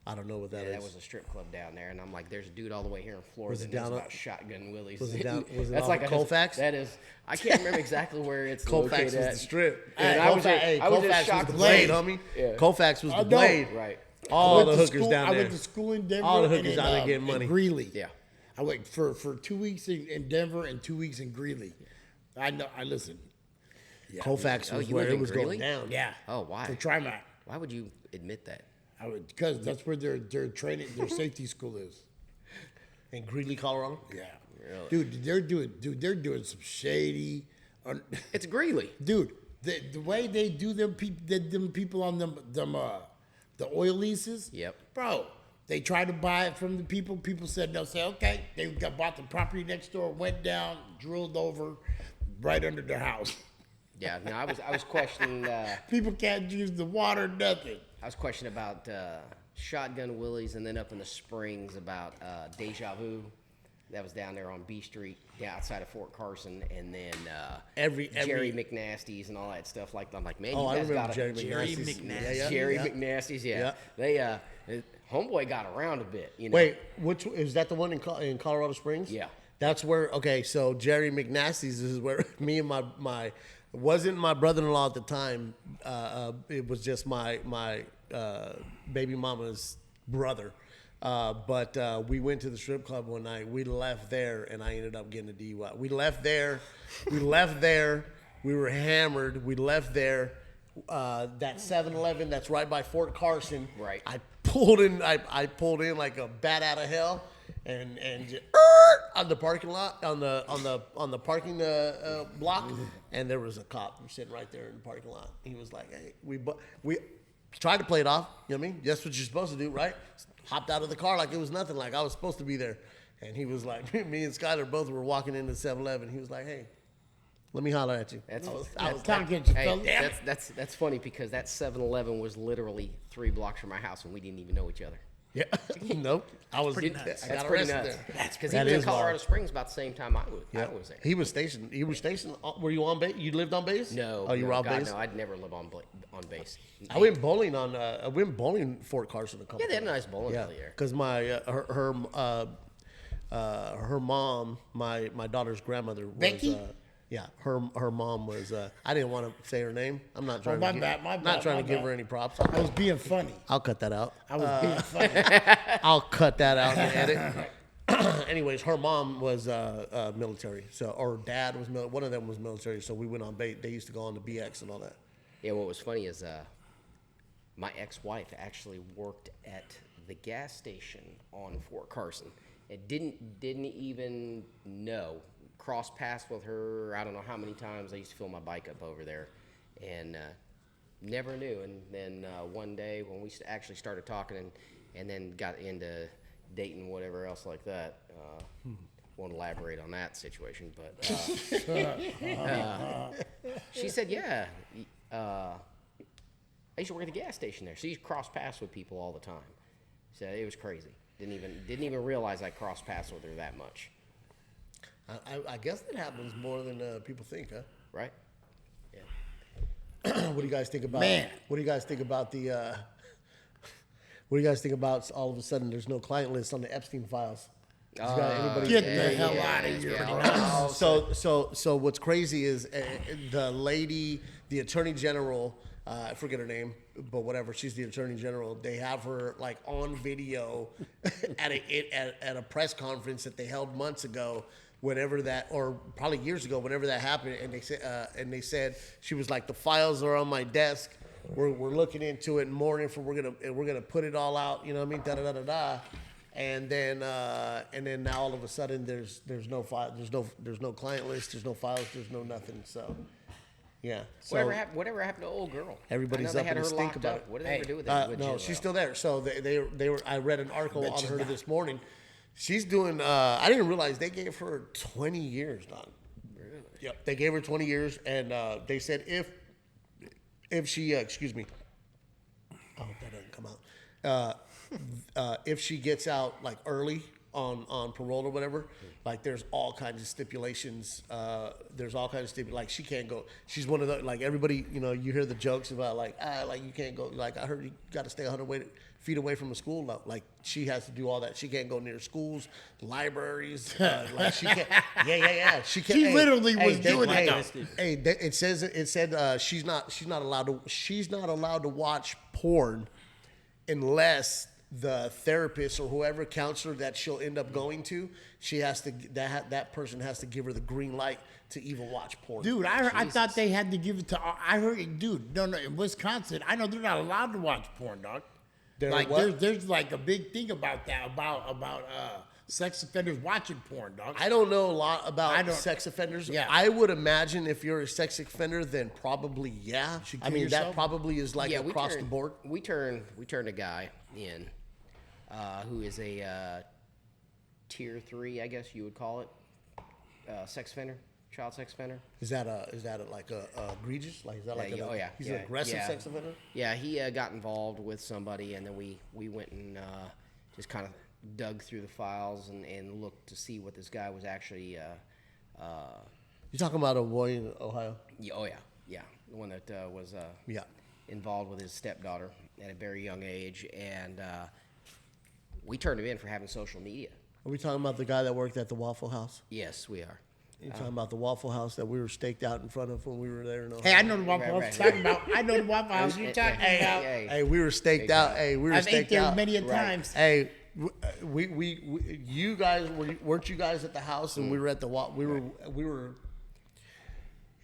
I don't know what that Yeah, is. that was a strip club down there, and I'm like, there's a dude all the way here in Florida Was it that knows down about at- Shotgun Willie's. was it down- was it That's off like of a Colfax? That is, I can't remember exactly where it's Colfax located was at. the strip. And Hey, I was just- Colfax, I was just Colfax was shocked the to blade, see- homie. Yeah. Colfax was I the know. blade. Right. All I the went to hookers school- down I there. went to school in Denver. All the and hookers in, down there getting in money. Greeley. Yeah. I went for 2 weeks in Denver and 2 weeks in Greeley. I know. I listen. Yeah, Colfax Oh, was you where lived it in was Greeley? going down. Yeah. Oh, why? For TriMac. Why would you admit that? I would because that's where their training, their safety school is. In Greeley, Colorado. Yeah. Really? Dude, they're doing some shady. It's Greeley. Dude, the way they do them people on them the oil leases. Yep. Bro, they tried to buy it from the people. People said no. Say okay. They bought the property next door, went down, drilled over, right under their house. Yeah. No, I was questioning. People can't use the water, nothing. I was questioning about Shotgun Willie's, and then up in the Springs about Deja Vu. That was down there on B Street, outside of Fort Carson, and then Jerry McNasty's and all that stuff. Like I'm like, man, Oh, you I guys remember got Jerry Jerry McNasty's. McNasty. Jerry McNasty's, yeah. They homeboy got around a bit, Wait, which is that the one in Colorado Springs? Yeah. That's where. Okay, so Jerry McNasty's is where me and my wasn't my brother-in-law at the time. It was just my baby mama's brother. But we went to the strip club one night. We left there, and I ended up getting a DUI. We left there. We were hammered. We left there. That 7-Eleven that's right by Fort Carson. Right. I pulled in. I pulled in like a bat out of hell, and just, on the parking lot on the parking block, and there was a cop sitting right there in the parking lot. He was like, "Hey, we tried to play it off. You know what I mean? That's what you're supposed to do, right?" Hopped out of the car like it was nothing, like I was supposed to be there. And he was like, me and Skyler both were walking into 7-Eleven. He was like, "Hey, let me holler at you." I was Talking like, to Hey, fellas. that's funny because that 7-Eleven was literally 3 blocks from my house, and we didn't even know each other. yeah, nope. I was. pretty nuts. I That's got pretty arrested nuts. there. Because That he was in is wild. Colorado Springs about the same time I was there. He was stationed. Were you on base? You lived on base? No. Oh, you no, were on God, base. No, I'd never live on base. I went bowling in Fort Carson a couple. Yeah, they had a times. nice bowling Yeah, alley there. because my her mom, my daughter's grandmother was. Becky? Yeah, her mom was. I didn't want to say her name. I'm not trying. my to bad, my Not bad, trying my to give bad. her any props. I was being funny. I'll cut that out. I was being funny. I'll cut that out and edit. Anyways, her mom was military, so or dad was one of them was military. So we went on base. They used to go on the BX and all that. Yeah, what was funny is my ex-wife actually worked at the gas station on Fort Carson and didn't even know. Crossed paths with her, I don't know how many times. I used to fill my bike up over there, and never knew. And then one day when we actually started talking and then got into dating, whatever else like that, won't elaborate on that situation, but she said, yeah, I used to work at the gas station there. So you cross paths with people all the time. So it was crazy. Didn't even realize I crossed paths with her that much. I guess that happens more than people think, huh? Right? What do you guys think about? Man. What do you guys think about the? What do you guys think about all of a sudden there's no client list on the Epstein files? Get the hell out of here. So what's crazy is the lady, the attorney general, I forget her name, but whatever, she's the attorney general. They have her like on video at a press conference that they held months ago, whenever that, or probably years ago, whenever that happened, and they said she was like, the files are on my desk. We're looking into it, and more info. We're gonna put it all out. You know what I mean? Da da da da da. And then now all of a sudden there's no file, there's no client list, there's no files, there's no nothing. So yeah. So Whatever happened to old girl? everybody's I know up they had in her a stink locked about up. it. What did they ever do with that? No, she's still there. So they were. I read an article on her this morning. She's doing. I didn't realize they gave her 20 years, Don. Really? Yep. They gave her 20 years, and they said if she excuse me. I hope that doesn't come out. If she gets out like early on parole or whatever, like there's all kinds of stipulations. Like she can't go. She's one of the, like everybody, you know, you hear the jokes about like you can't go. Like I heard you got to stay 100 feet away from a school. Like she has to do all that. She can't go near schools, libraries. Like she can't. Yeah. She can't. She literally was doing it. It said she's not allowed to watch porn unless the therapist or whoever counselor that she'll end up going to, she has to, that person has to give her the green light to even watch porn. Dude, I thought they had to give it to. I heard it, dude. No, in Wisconsin, I know they're not allowed to watch porn, dog. There's like a big thing about that about sex offenders watching porn, dog. I don't know a lot about sex offenders. Yeah. I would imagine if you're a sex offender, then probably yeah. I mean yourself? that probably is like across the board. We turned a guy in who is a tier 3, I guess you would call it, sex offender, child sex offender. Is that like a egregious? Like is that like he's an aggressive sex offender? Yeah, he got involved with somebody, and then we went and just kind of dug through the files and looked to see what this guy was actually. You talking about a boy in Ohio? Yeah, the one that was Yeah. involved with his stepdaughter at a very young age, and we turned him in for having social media. Are we talking about the guy that worked at the Waffle House? Yes, we are. You're talking about the Waffle House that we were staked out in front of when we were there in Ohio? Hey, I know the Waffle House you're talking about. I know the Waffle House you're talking about. Hey, we were staked out. Hey, we were I've staked ate there out many a times. Hey, you guys weren't you guys at the house and we were at the we were.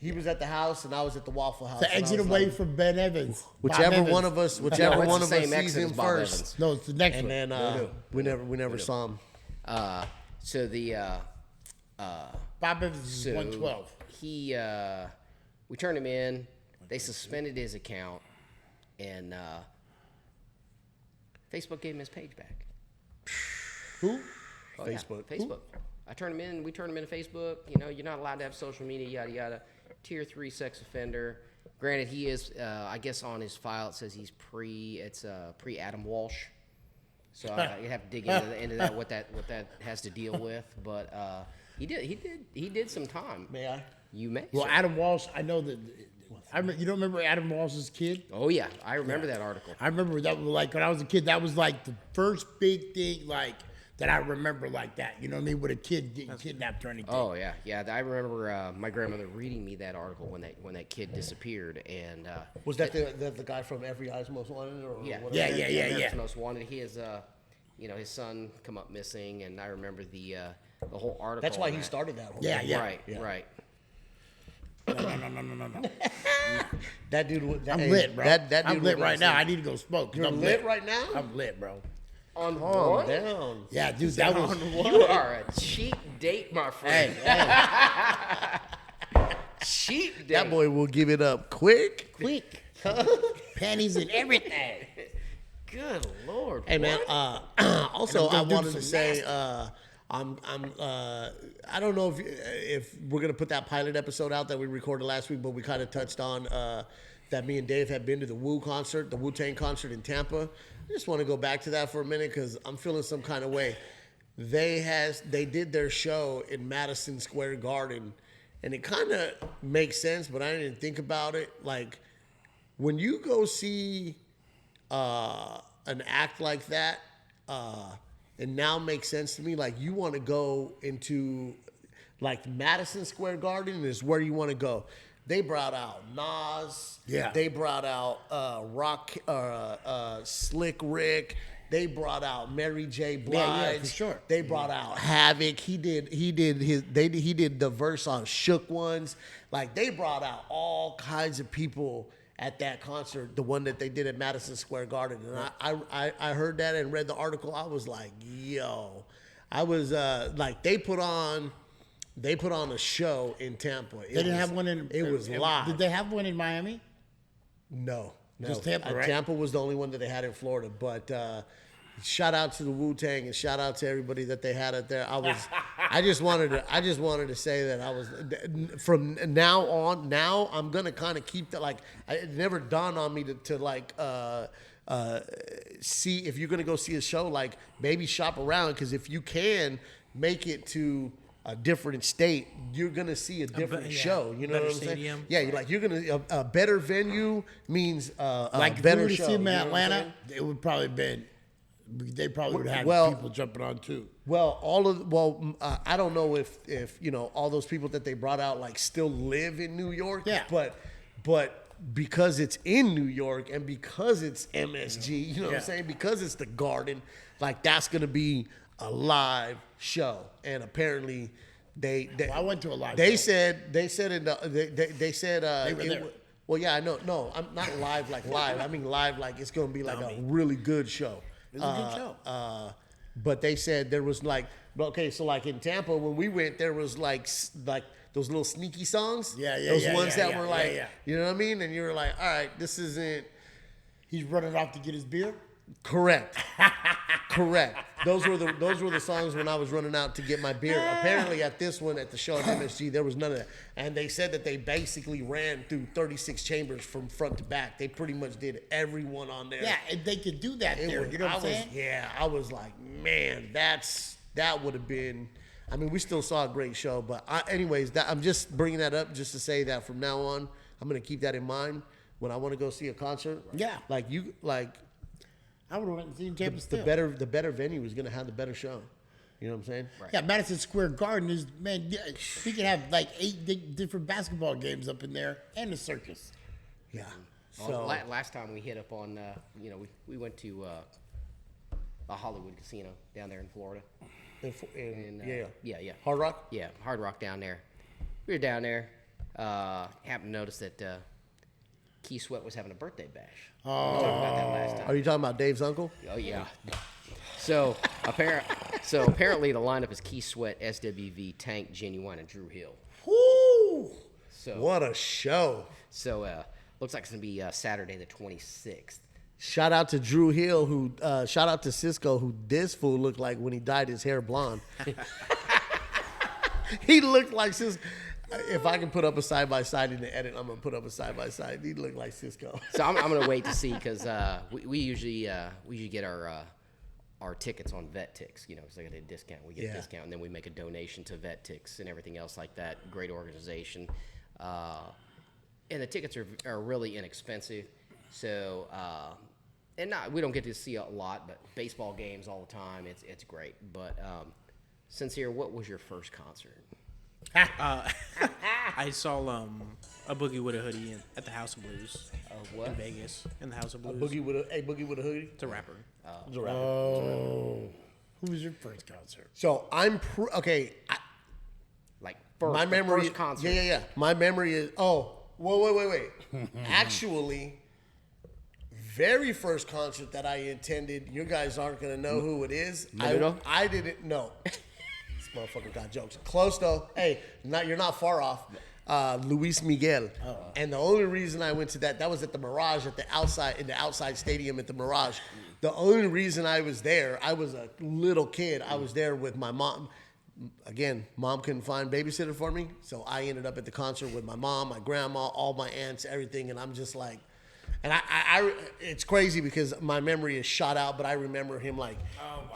He was at the house and I was at the Waffle House. The exit away from Ben Evans. Whichever one of us same sees exit him as Bob first. Evans. No, it's the next And one. then we never saw him. So the Bob Evans is 112. we turned him in. They suspended his account, and Facebook gave him his page back. Who? Oh, Facebook. Yeah, Facebook. I turned him in. We turned him into Facebook. You know, you're not allowed to have social media. Yada yada. Tier 3 sex offender. Granted, he is. I guess on his file it says he's pre Adam Walsh. So I have to dig into that what that has to deal with. But he did some time. May I? You may. Well, sir. Adam Walsh, I know that. You don't remember Adam Walsh's kid? Oh yeah, I remember that article. I remember that was like when I was a kid. That was like the first big thing like that I remember like that. You know what I mean? With a kid getting kidnapped or anything. Oh yeah. I remember my grandmother reading me that article when that kid disappeared, and Was that the guy from Every Eyes Most Wanted or yeah, whatever? Yeah. America's Most Wanted. He is his son come up missing, and I remember the whole article. That's why on he that. started that whole Yeah, thing. yeah. Right. No. That dude. I'm lit, bro. That dude I'm lit was right now. awesome. I need to go smoke. 'cause You're I'm lit right now? I'm lit, bro. On Calm what? down. Yeah, dude, that was. You are a cheap date, my friend. Cheap date. That boy will give it up quick. Panties and everything. Good Lord. Hey man. Also, I And I'm gonna do wanted to some say. I don't know if we're gonna put that pilot episode out that we recorded last week, but we kind of touched on that me and Dave had been to the Wu-Tang concert in Tampa. I just want to go back to that for a minute because I'm feeling some kind of way. They did their show in Madison Square Garden, and it kind of makes sense, but I didn't think about it. Like when you go see an act like that, it now makes sense to me. Like you want to go into like Madison Square Garden is where you want to go. They brought out Nas. Yeah. They brought out Slick Rick. They brought out Mary J. Blige. Yeah, for sure. They brought out Havoc. He did the verse on Shook Ones. Like they brought out all kinds of people at that concert, the one that they did at Madison Square Garden. And I heard that and read the article. I was like, yo. I was like they put on a show in Tampa. They didn't have one in. It was live. Did they have one in Miami? No. Just Tampa, right? Tampa was the only one that they had in Florida. But shout out to the Wu-Tang and shout out to everybody that they had out there. I just wanted to say that I was from now on. Now I'm gonna kind of keep that. Like it never dawned on me to like see if you're gonna go see a show. Like maybe shop around because if you can make it to a different state, you're gonna see a different show. You know what I'm stadium. saying? Yeah, you're gonna a better venue means Like a if better we were to show. see them you in know what I'm Atlanta, saying? it would probably been. They probably would have Well- people jumping on too. Well, I don't know if you know all those people that they brought out like still live in New York. Yeah. But because it's in New York and because it's MSG, you know what Yeah. I'm saying? Because it's the Garden, like that's gonna be a live show. And apparently, they I went to a live They show. said they said They were there. Well, yeah, I know. No, I'm not live like live. I mean live like it's gonna be like a really good show. It's a good show. But they said there was like, okay, so like in Tampa when we went, there was like those little sneaky songs. Yeah, Those yeah, ones yeah, that yeah, were yeah, like, yeah. you know what I mean? And you were like, all right, this isn't He's running off to get his beer. correct. Correct. Those were the songs when I was running out to get my beer. Apparently at this one at the show at MSG there was none of that. And they said that they basically ran through 36 chambers from front to back. They pretty much did everyone on there. Yeah, and they could do that there. You know what I'm saying? I was like, man, that would have been. I mean, we still saw a great show, but anyways, I'm just bringing that up just to say that from now on, I'm gonna keep that in mind when I want to go see a concert. Yeah. I would have went and seen Tampa still. the better venue is gonna have the better show. You know what I'm saying? Right. Yeah, Madison Square Garden is, man, we could have like 8 different basketball games up in there and a circus. Yeah. Well, So last time we hit up on, we went to a Hollywood casino down there in Florida. And, yeah. Hard Rock. Yeah, Hard Rock down there. We were down there. Happened to notice that Key Sweat was having a birthday bash. We talked about that last time. Are you talking about Dave's uncle? Oh yeah. So apparently the lineup is Key Sweat, SWV, Tank, Genuine, and Drew Hill. Woo! So What a show! So looks like it's gonna be Saturday the 26th. Shout out to Drew Hill, shout out to Cisco, who this fool looked like when he dyed his hair blonde. He looked like Cisco. If I can put up a side-by-side in the edit, I'm going to put up a side-by-side. He looked like Cisco. So I'm gonna wait to see because we usually get our tickets on VetTix. You know, because they get a discount. We get a discount, and then we make a donation to VetTix and everything else like that. Great organization, and the tickets are really inexpensive. So we don't get to see a lot, but baseball games all the time. It's great. But Sincere, what was your first concert? I saw a Boogie with a Hoodie at the House of Blues What? in Vegas. In the House of A Blues. boogie with a hoodie? It's a rapper. He's a rapper. Oh. Who was your first concert? So I'm okay. Like first, My memory. first concert. Yeah. My memory is. Oh, wait. Actually, very first concert that I attended. You guys aren't gonna know who it is. I didn't know. This motherfucker got jokes. Close though. Hey, you're not far off. Luis Miguel. And the only reason I went to that was at the Mirage in the outside stadium at the Mirage. The only reason I was there, I was a little kid. I was there with my mom. Again, mom couldn't find babysitter for me, so I ended up at the concert with my mom, my grandma, all my aunts, everything, and I'm just like, and I it's crazy because my memory is shot out, but I remember him like,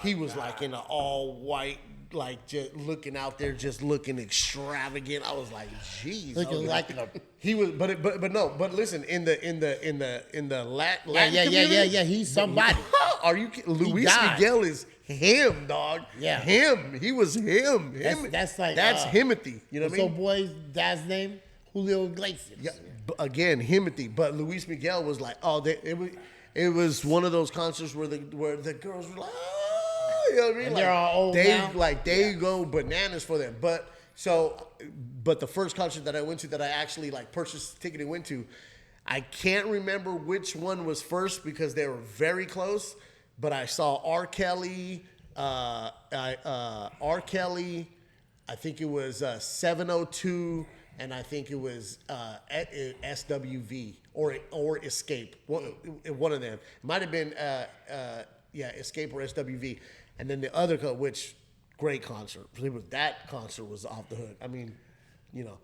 he was like in an all white, like just looking out there, just looking extravagant. I was like, jeez, Looking like he was, but listen, in the Latin community, yeah. He's somebody. Are you kidding? Luis died. Miguel is him, dog. Yeah. Him. He was him. That's like that's Himothy. You know what I So mean? boy's dad's name Julio Iglesias. Yeah. Again, Himothy. But Luis Miguel was like, it was one of those concerts where the girls were like, oh, you know what I mean? And like, they're all old now? They go bananas for them. But the first concert that I went to that I actually like purchased a ticket and went to, I can't remember which one was first because they were very close. But I saw R. Kelly, I think it was 702, and I think it was SWV or Escape. One of them. It might have been Escape or SWV. And then the other, which great concert. That concert was off the hook. I mean, you know.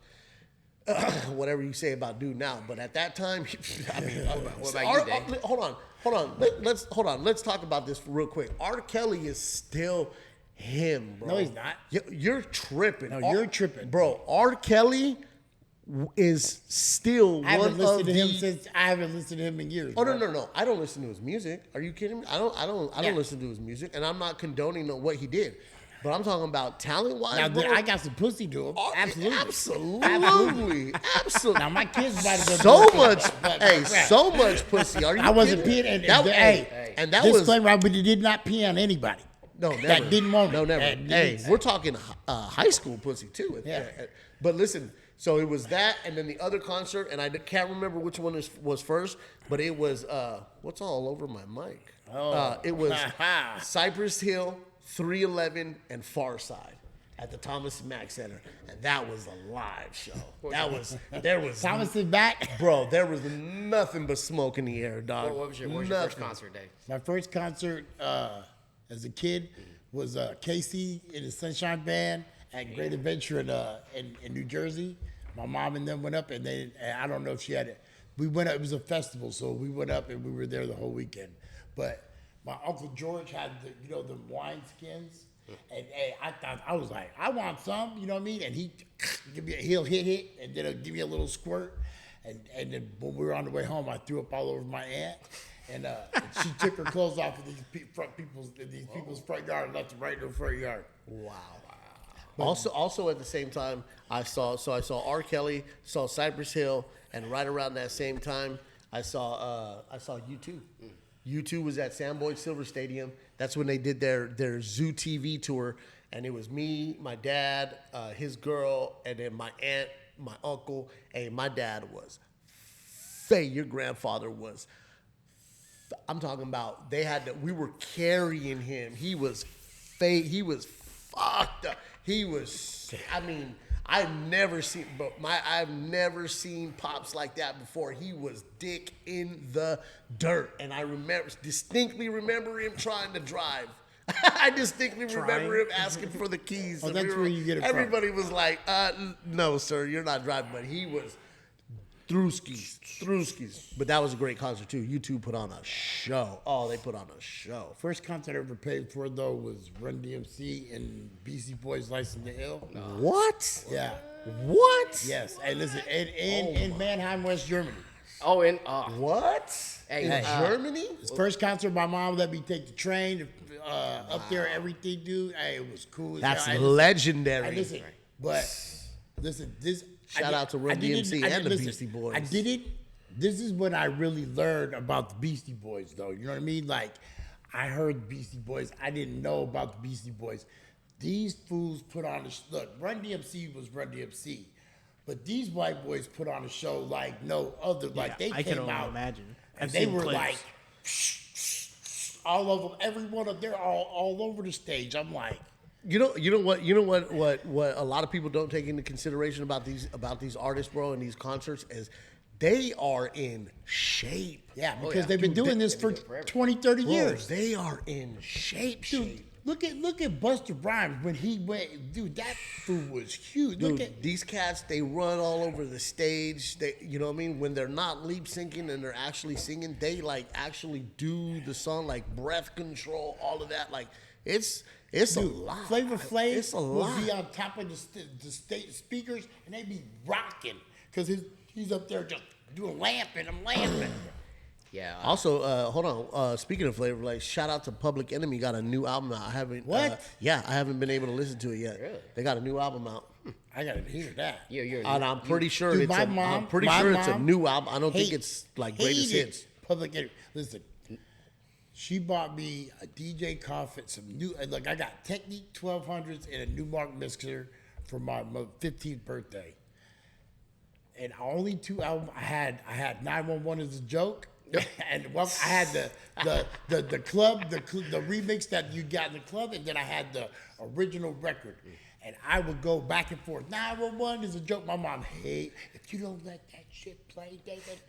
Whatever you say about dude now, but at that time, I mean, what about you, Dave? Hold on. Let's talk about this real quick. R. Kelly is still him, bro. No, he's not. You're tripping. No, you're tripping, bro. R. Kelly is still I haven't one listened of to the. him since I haven't listened to him in years. Oh bro. no! I don't listen to his music. Are you kidding me? I don't listen to his music, and I'm not condoning what he did. But I'm talking about talent-wise, Now, bro. I got some pussy to him. Absolutely. Absolutely. Now, my kids might have been So much, so much pussy. Are you? I wasn't kidding? peeing. And that was disclaimer, but he did not pee on anybody. no, never. That didn't want it. No, never. And Hey, it's- we're talking high school pussy too. Yeah. But listen, so it was that, and then the other concert, and I can't remember which one was first, but it was what's all over my mic? It was Cypress Hill, 311, and Far Side at the Thomas and Mack Center, and that was a live show. There was Thomas is back. bro, there was nothing but smoke in the air, dog. What was your first concert, Dave? My first concert as a kid was Casey in the Sunshine Band at Great Adventure in New Jersey. My mom and them went up, and I don't know if she had it. We went up. It was a festival, so we went up and we were there the whole weekend. But my Uncle George had the wine skins, and I was like, I want some, you know what I mean? And he'll hit it, and then he'll give me a little squirt, and then when we were on the way home, I threw up all over my aunt, and she took her clothes off of these people's front yard and left them right in her front yard. Wow. Also at the same time, I saw R. Kelly, saw Cypress Hill, and right around that same time, I saw U2. U2 was at Sam Boyd Silver Stadium. That's when they did their Zoo TV tour, and it was me, my dad, his girl, and then my aunt, my uncle, and my dad was. Your grandfather was. I'm talking about we were carrying him. He was fucked up. He was. I mean, I've never seen Pops like that before. He was dick in the dirt, and I distinctly remember him trying to drive. I distinctly remember him asking for the keys. Oh, that's where you get it from. Everybody was like, "No, sir, you're not driving." But he was through skis. But that was a great concert too. U2 put on a show. Oh, they put on a show. First concert I ever paid for though was Run DMC and Beastie Boys' License to Ill. What? Yeah. What? Yes. And listen, in Mannheim, West Germany. Oh, and What? Hey, In Germany? His first concert, my mom let me take the train up there, everything, dude. Hey, it was cool. as That's hell. legendary. And listen, listen, this. Shout out to Run DMC and the Beastie Boys. I did it. This is when I really learned about the Beastie Boys, though. You know what I mean? Like, I heard Beastie Boys. I didn't know about the Beastie Boys. These fools put on a look. Run DMC was Run DMC, but these white boys put on a show like no other. Like they I can came only out imagine. and I've they seen were clips. like all over. Every one of they're all over the stage. I'm like, You know what a lot of people don't take into consideration about these artists, bro, and these concerts is they are in shape. Yeah, because they've been doing this for 20, 30 Bro, years. they are in shape. Dude, look at Busta Rhymes when he went. Dude, that food was huge. Dude, Look at these cats, they run all over the stage. They, you know what I mean? When they're not lip syncing and they're actually singing, they like actually do the song, like breath control, all of that. Like it's a lot. Flavor Flav It's a will lot. be on top of the state speakers, and they be rocking because he's up there just doing lamping. I'm lamping. Yeah. Also, hold on. Speaking of Flavor Flav, shout out to Public Enemy. Got a new album out. I haven't. What? Yeah, I haven't been able to listen to it yet. Really? They got a new album out, I gotta hear that. You're and I'm pretty sure Dude, it's my I'm mom- pretty my sure it's a mom new album. I don't think hate- it's like greatest hated hits. Public Enemy. Listen, she bought me a DJ Coffin, some new. Look, I got Technique 1200s and a Newmark mixer for my 15th birthday. And only two albums I had 911 as a joke. And well, I had the club, the remix that you got in the club, and then I had the original record. And I would go back and forth. 911 is a joke. My mom, hey, if you don't let that shit play, David.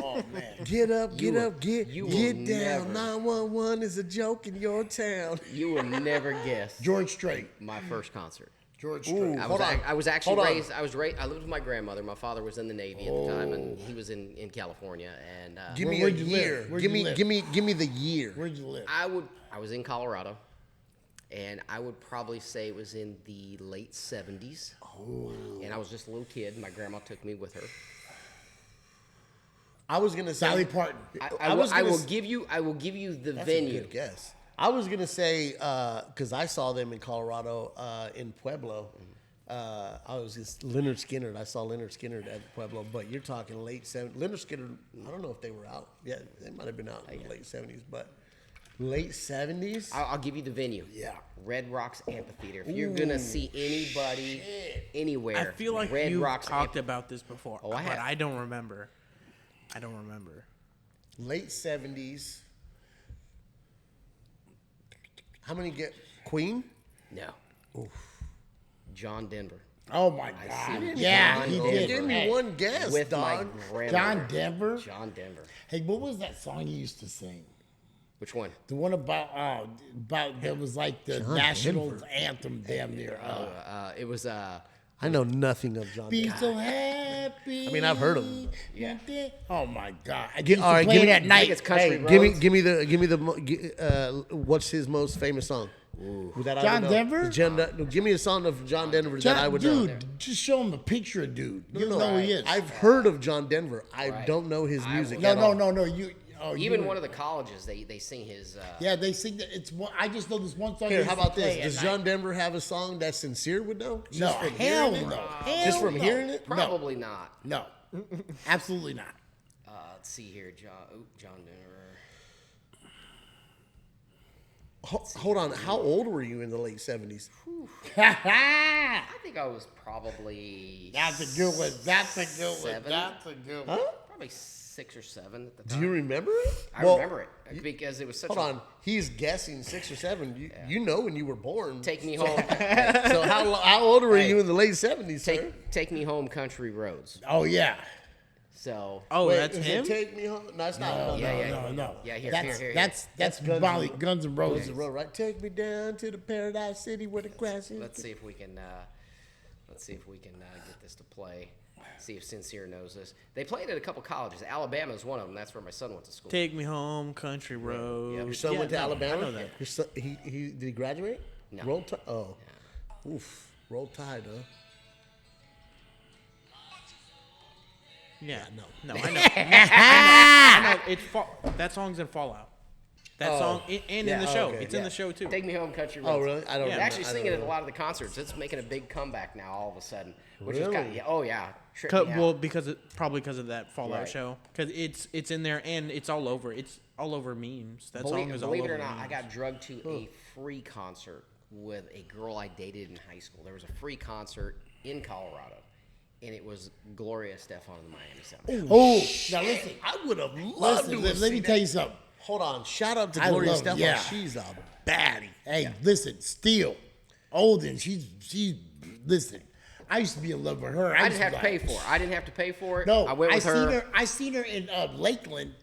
Oh man. Get up, You will- get you will get down. never- 911 is a joke in your town. You will never guess George Strait. my first concert. George Ooh. Strait. Hold on. I was actually Hold on. raised. I lived with my grandmother. My father was in the Navy at the time, and he was in California. And Give me a Where'd you live? year. Where'd Give you me live? give me the year. Where'd you live? I was in Colorado, and I would probably say it was in the late '70s. Oh. And I was just a little kid. My grandma took me with her. I was gonna say Sally Parton. I was gonna will s- give you the That's venue. a good guess. I was gonna say because I saw them in Colorado in Pueblo. I was just Leonard Skinner. I saw Leonard Skinner at Pueblo, but you're talking late '70s. Leonard Skinner. I don't know if they were out. Yeah, they might have been out in the late '70s, but late '70s. I'll give you the venue. Yeah. Red Rocks Amphitheater. If you're gonna see anybody anywhere, I feel like Red you Rocks talked about this before, Oh, I but have. I don't remember. I don't remember. Late '70s. How many get Queen? No. John Denver. Oh my seen God. John Yeah, he Denver. did. Give me Hey, one guess, With dog. my grandmother. John Denver. John Denver. Hey, what was that song he used to sing? Which one? The one about that was like the national Denver. anthem, damn near. It was I know nothing of John. Be Denver. so happy. I mean, I've heard of him. Yeah. Oh my God! I Get- used to all right, play give it me- at night. it's Country Hey, Roads. give me the what's his most famous song? That I John would know. Denver? Give me a song of John Denver that I would know. dude, just show him a picture of dude. You No, know who he is. I've heard of John Denver. I Right. don't know his music. no, at no, all. no, no. You. Oh, even you, one of the colleges. They sing his. Yeah, they sing that. It's one. I just know this one song. Here, they how used to about this? play Does at John night. Denver have a song that Sincere would know? No, Just from hell hearing it? no. Just Hell from no. hearing it? Probably not. No, absolutely not. Let's see here, John Denver. Hold on. How old were you in the late '70s? I think I was probably. That's a good one. That's a good one. Seven? That's a good one. Probably 6 or 7 at the Do time. you remember it? I remember it because it was such. Hold on. He's guessing 6 or 7. You know when you were born. Take me home. So how old were you in the late '70s, sir? Take me home, country roads. Oh yeah. So. Oh, Wait, that's is him. it Take Me Home? No, it's not. No. Yeah, here, That's here. that's Guns Molly, N' Guns N' Roses. Roses the road, right? Take me down to the paradise city where the grass is. Let's see if we can. Get this to play. See if Sincere knows this. They played at a couple colleges. Alabama is one of them. That's where my son went to school. Take me home, country road. Your son went to no, Alabama. I know that. Your son, he did he graduate? No. Roll Tide. Oh, oof. Roll Tide, huh? Yeah, no, I know. I know. It's that song's in Fallout. That song and in the show. okay. It's in the show too. Take me home, country roads. Oh, really? I don't. They remember. actually I sing don't it at a remember. lot of the concerts. It's making a big comeback now all of a sudden, which is Really? kind of, oh yeah, tripped me out. Well, probably because of that Fallout Right. show. Because it's in there and it's all over. It's all over memes. That Believe, song is all believe over it or not, memes. I got drugged to a free concert with a girl I dated in high school. There was a free concert in Colorado, and it was Gloria Estefan in the Miami Sound. Oh, now listen. I would have loved Listen, to let, have let seen me that. tell you something. Hold on. Shout out to I Gloria love- Estefan. yeah. She's a baddie. Hey, listen, Steel. old and she's listen. I used to be in love with her. I didn't have to pay for it. I didn't have to pay for it. No, I went with her. I seen her in Lakeland.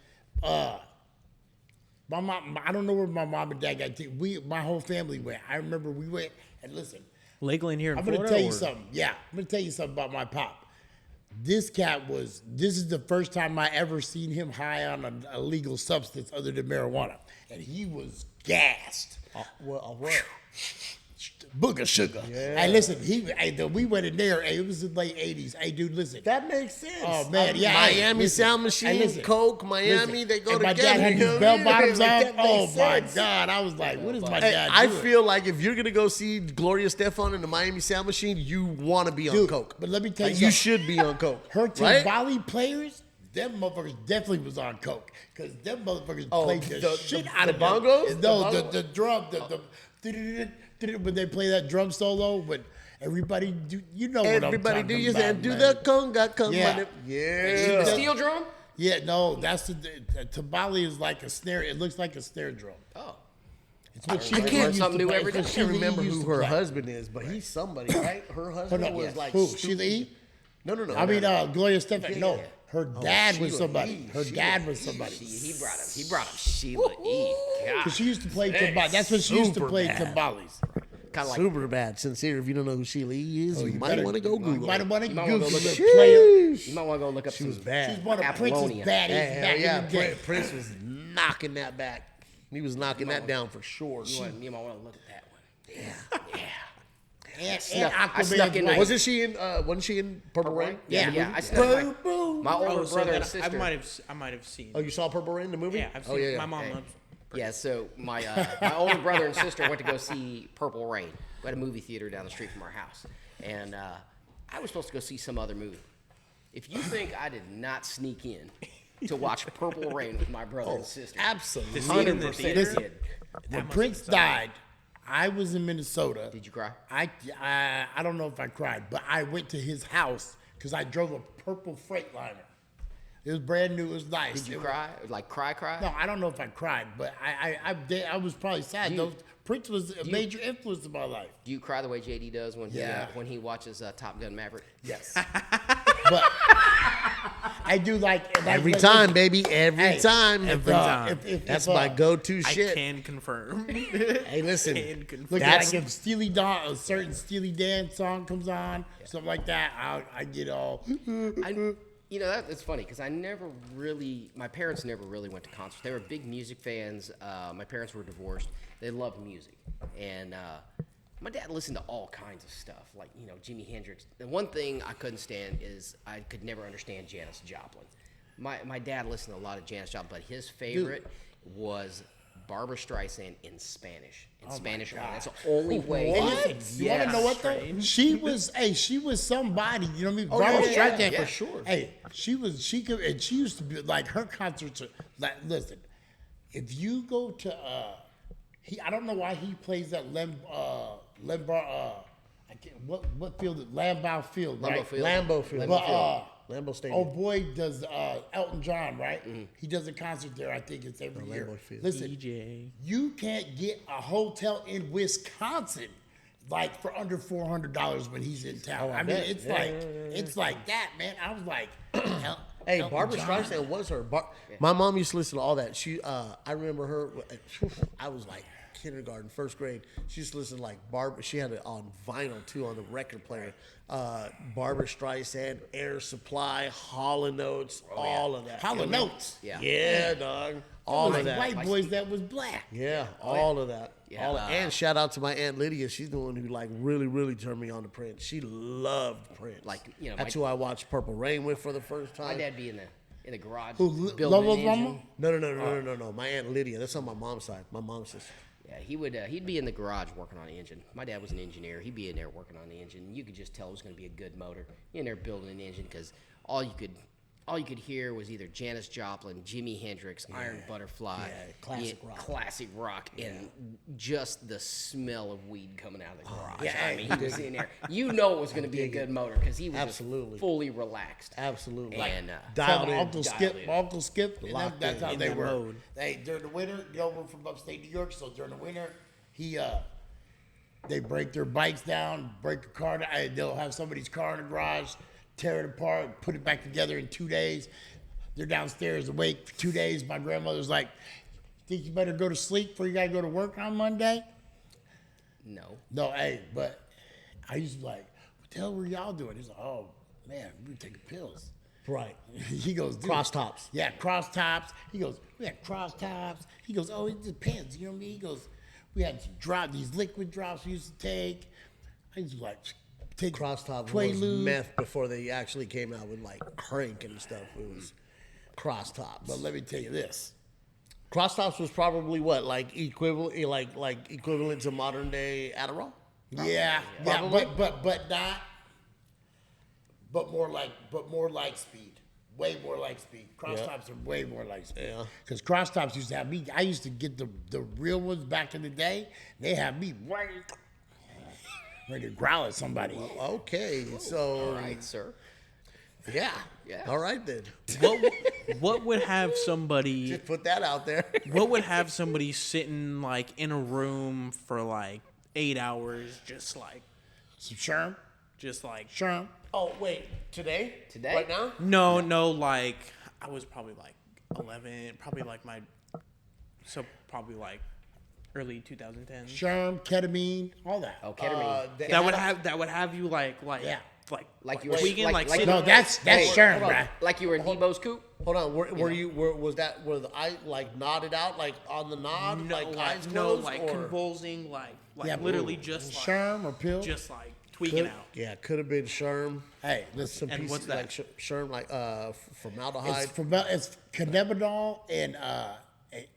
My mom. I don't know where my mom and dad got to. My whole family went. I remember we went and listen. Lakeland here in I'm Florida. gonna tell you or- something. Yeah, I'm gonna tell you something about my pop. This is the first time I ever seen him high on an illegal substance other than marijuana. And he was gassed. What? Booger sugar. Yeah. Hey, listen, we went in there. Hey, it was the late 80s. Hey, dude, listen. That makes sense. Oh, man, yeah. hey, Miami listen. Sound Machine, Hey, listen. Coke, Miami, Listen. they go And together. my dad had you these know bell what I mean? bottoms Like, on. that makes Oh, my sense. God. I was like, what is my Hey, dad I doing? feel like if you're gonna go see Gloria Stefan in the Miami Sound Machine, you want to be on Dude, Coke. but let me tell you Like, you something. should be on Coke. Her right? Timbali players, them motherfuckers definitely was on coke because them motherfuckers Oh, played the shit out the of bongos? them. No, The the drum, when they play that drum solo, when everybody do, you know what Everybody I'm do talking your about, hand. Do man. the conga, come Yeah. on it. The Yeah. steel drum? Yeah, no, that's the timbali is like a snare. It looks like a snare drum. Oh. It's what she I used learn to something new play. every It's what day. I can't Sheila E. remember used who to her play. husband is, but he's somebody, right? Her husband no, was yes. like Who? stupid. Sheila E? No. I mean, Gloria Stefan. No, Yeah. her dad was Sheila somebody. E. Her Sheila dad was somebody. He brought him Sheila E. Because she used to play timbali. That's what she used to Super play bad. timbales. Kind of like Super bad. Sincere, if you don't know who Sheila E is, you might better- want to go You Google might it. want to You might wanna go Google look the at- player. you might want to go look up She was some. bad. She's one of Prince's Apollonia. baddies Hell back yeah, in the day. Prince was knocking that back. He was knocking that down for sure. You might want to look at that one. And I snuck Aquaman's in wife. there. Wasn't she in? Wasn't she in Purple Rain? Yeah. I snuck my older Oh, so brother then and sister. I might have seen. Oh, you saw Purple Rain, the movie? Yeah, I've seen. Oh yeah, yeah. My mom loves. Yeah, so my older brother and sister went to go see Purple Rain. We had a movie theater down the street from our house, and I was supposed to go see some other movie. If you think I did not sneak in to watch Purple Rain with my brother and sister, Absolutely. see it in the 100% theater? did. When Prince died, I was in Minnesota. Did you cry? I don't know if I cried, but I went to his house because I drove a purple Freightliner. It was brand new. It was nice. Did you It was- cry? Like cry? No, I don't know if I cried, but I was probably sad. Do you- Prince was a major influence in my life. Do you cry the way JD does when Yeah. when he watches Top Gun Maverick? Yes. But I do like Every like- time, baby. Every Hey, time. Every time. That's my go-to I shit. can confirm. Hey, listen. Can confirm. Look, That's- like if Steely Dan, a certain Steely Dan song comes on, something like that, I get all. That's funny because my parents never really went to concerts. They were big music fans. My parents were divorced. They loved music. And my dad listened to all kinds of stuff, like, Jimi Hendrix. The one thing I couldn't stand is I could never understand Janis Joplin. My dad listened to a lot of Janis Joplin, but his favorite was Barbara Streisand in Spanish. Spanish only. That's the only way. Hey, listen, you want to know what though? She was somebody. You know what I mean? Barbara yeah, Streisand yeah. for sure. Hey, she used to be like her concerts. Like, listen, if you go to I don't know why he plays that what field? Lambeau Field, right? Field. Lambeau Field. But, Lambeau Stadium. Oh boy, does Elton John, right? He does a concert there. I think it's every year. Lambeau Field. Listen, DJ. you can't get a hotel in Wisconsin like for under $400 when he's in town. I mean, bet. it's Yeah, like it's like that, man. I was like, Hey, Elton Barbara John. Streisand was her. My mom used to listen to all that. I remember her. I was like kindergarten, first grade. She used to listen to like Barbara. She had it on vinyl too on the record player. Barbara Streisand, Air Supply, Hall & Oates, all of that. Hall & Oates. Yeah. dog. All Like of that. white boys that was black. Yeah, all of that. Yeah. And shout out to my Aunt Lydia. She's the one who like really turned me on to Prince. She loved Prince. Like, that's who I watched Purple Rain with for the first time. My dad be in the garage Who, building Lovell's an mama? engine. No. My Aunt Lydia. That's on my mom's side. My mom's sister. Yeah, he'd be in the garage working on the engine. My dad was an engineer. He'd be in there working on the engine. You could just tell it was going to be a good motor. In there building an engine because all you could hear was either Janis Joplin, Jimi Hendrix, Iron Butterfly, classic rock, and just the smell of weed coming out of the garage. I mean, he was in there. You know it was going to be a good motor because he was Absolutely. just fully relaxed. Absolutely. And Dialed in. Uncle Skip, and Locked that's in. how In they that were. mode. Hey, during the winter, we're from upstate New York, so during the winter, They break their bikes down, break a car down. They'll have somebody's car in the garage, tear it apart, put it back together in 2 days. They're downstairs awake for 2 days. My grandmother's like, think you better go to sleep before you got to go to work on Monday? No. No, hey, but I used to be like, what the hell were y'all doing? He's like, oh, man, we were taking pills. Right. He goes, dude. Cross tops. Yeah, cross tops. He goes, we had cross tops. He goes, oh, it depends. You know what I mean? He goes, we had to these liquid drops we used to take. I used to like take Cross tops was meth before they actually came out with like crank and stuff. It was cross tops. But let me tell you this. Cross tops was probably what, like equivalent to modern day Adderall? Yeah, Probably. but not. But more like speed. Way more like speed. Cross tops are way more like speed. Yeah. Because cross tops used to have me. I used to get the real ones back in the day. They had me ready to growl at somebody. Okay, so All right, sir. yeah. Yeah. All right then. What would have somebody? Just put that out there. What would have somebody sitting like in a room for like 8 hours, just like Some Sherm. Sherm? Oh wait, today? Today? Right now? No, like I was probably like 11, probably like probably like early 2010s. Sherm, ketamine, all that. Oh, ketamine. That would have you like Yeah. Like you were tweaking, like sitting- No, that's Sherm, hold on. bruh. like you were in Debo's coop. Hold on, were the eye like nodded out, like on the nod, no, like eyes closed, no, like or? convulsing, like Yeah, literally just like Sherm or pill. just like tweaking out. Yeah, could have been Sherm. Hey, listen. Some And piece what's that? like Sherm, like formaldehyde.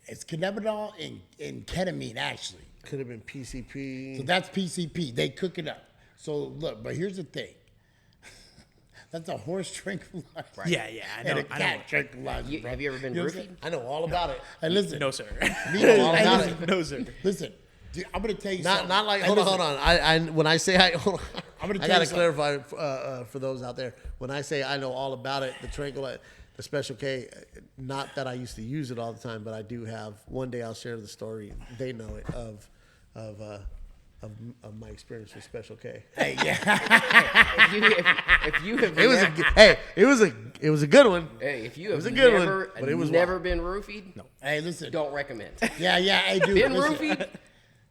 It's cannabidol and ketamine actually. Could have been PCP. So that's PCP. They cook it up. So look, but here's the thing. That's a horse tranquilizer. Right. Yeah, I know. And a cat tranquilizer. Have you ever been You know what I'm roofied? I know all about it. Hey, listen. No, sir. Me too. all Hey, about listen, No, sir. listen. Dude, I'm gonna tell you Not something. not like Hey, hold listen. on. I when I say hold on, I'm gonna I tell gotta you something. clarify for those out there. When I say I know all about it, the tranquilizer, the Special K, not that I used to use it all the time, but I do have. One day I'll share the story. They know it of my experience with Special K. Hey, yeah. If you have It was it was a good one. hey, if you It have was a good one, never but it was never wild. been roofied, Hey, listen. don't recommend. Yeah. Hey, dude. Been listen. roofied,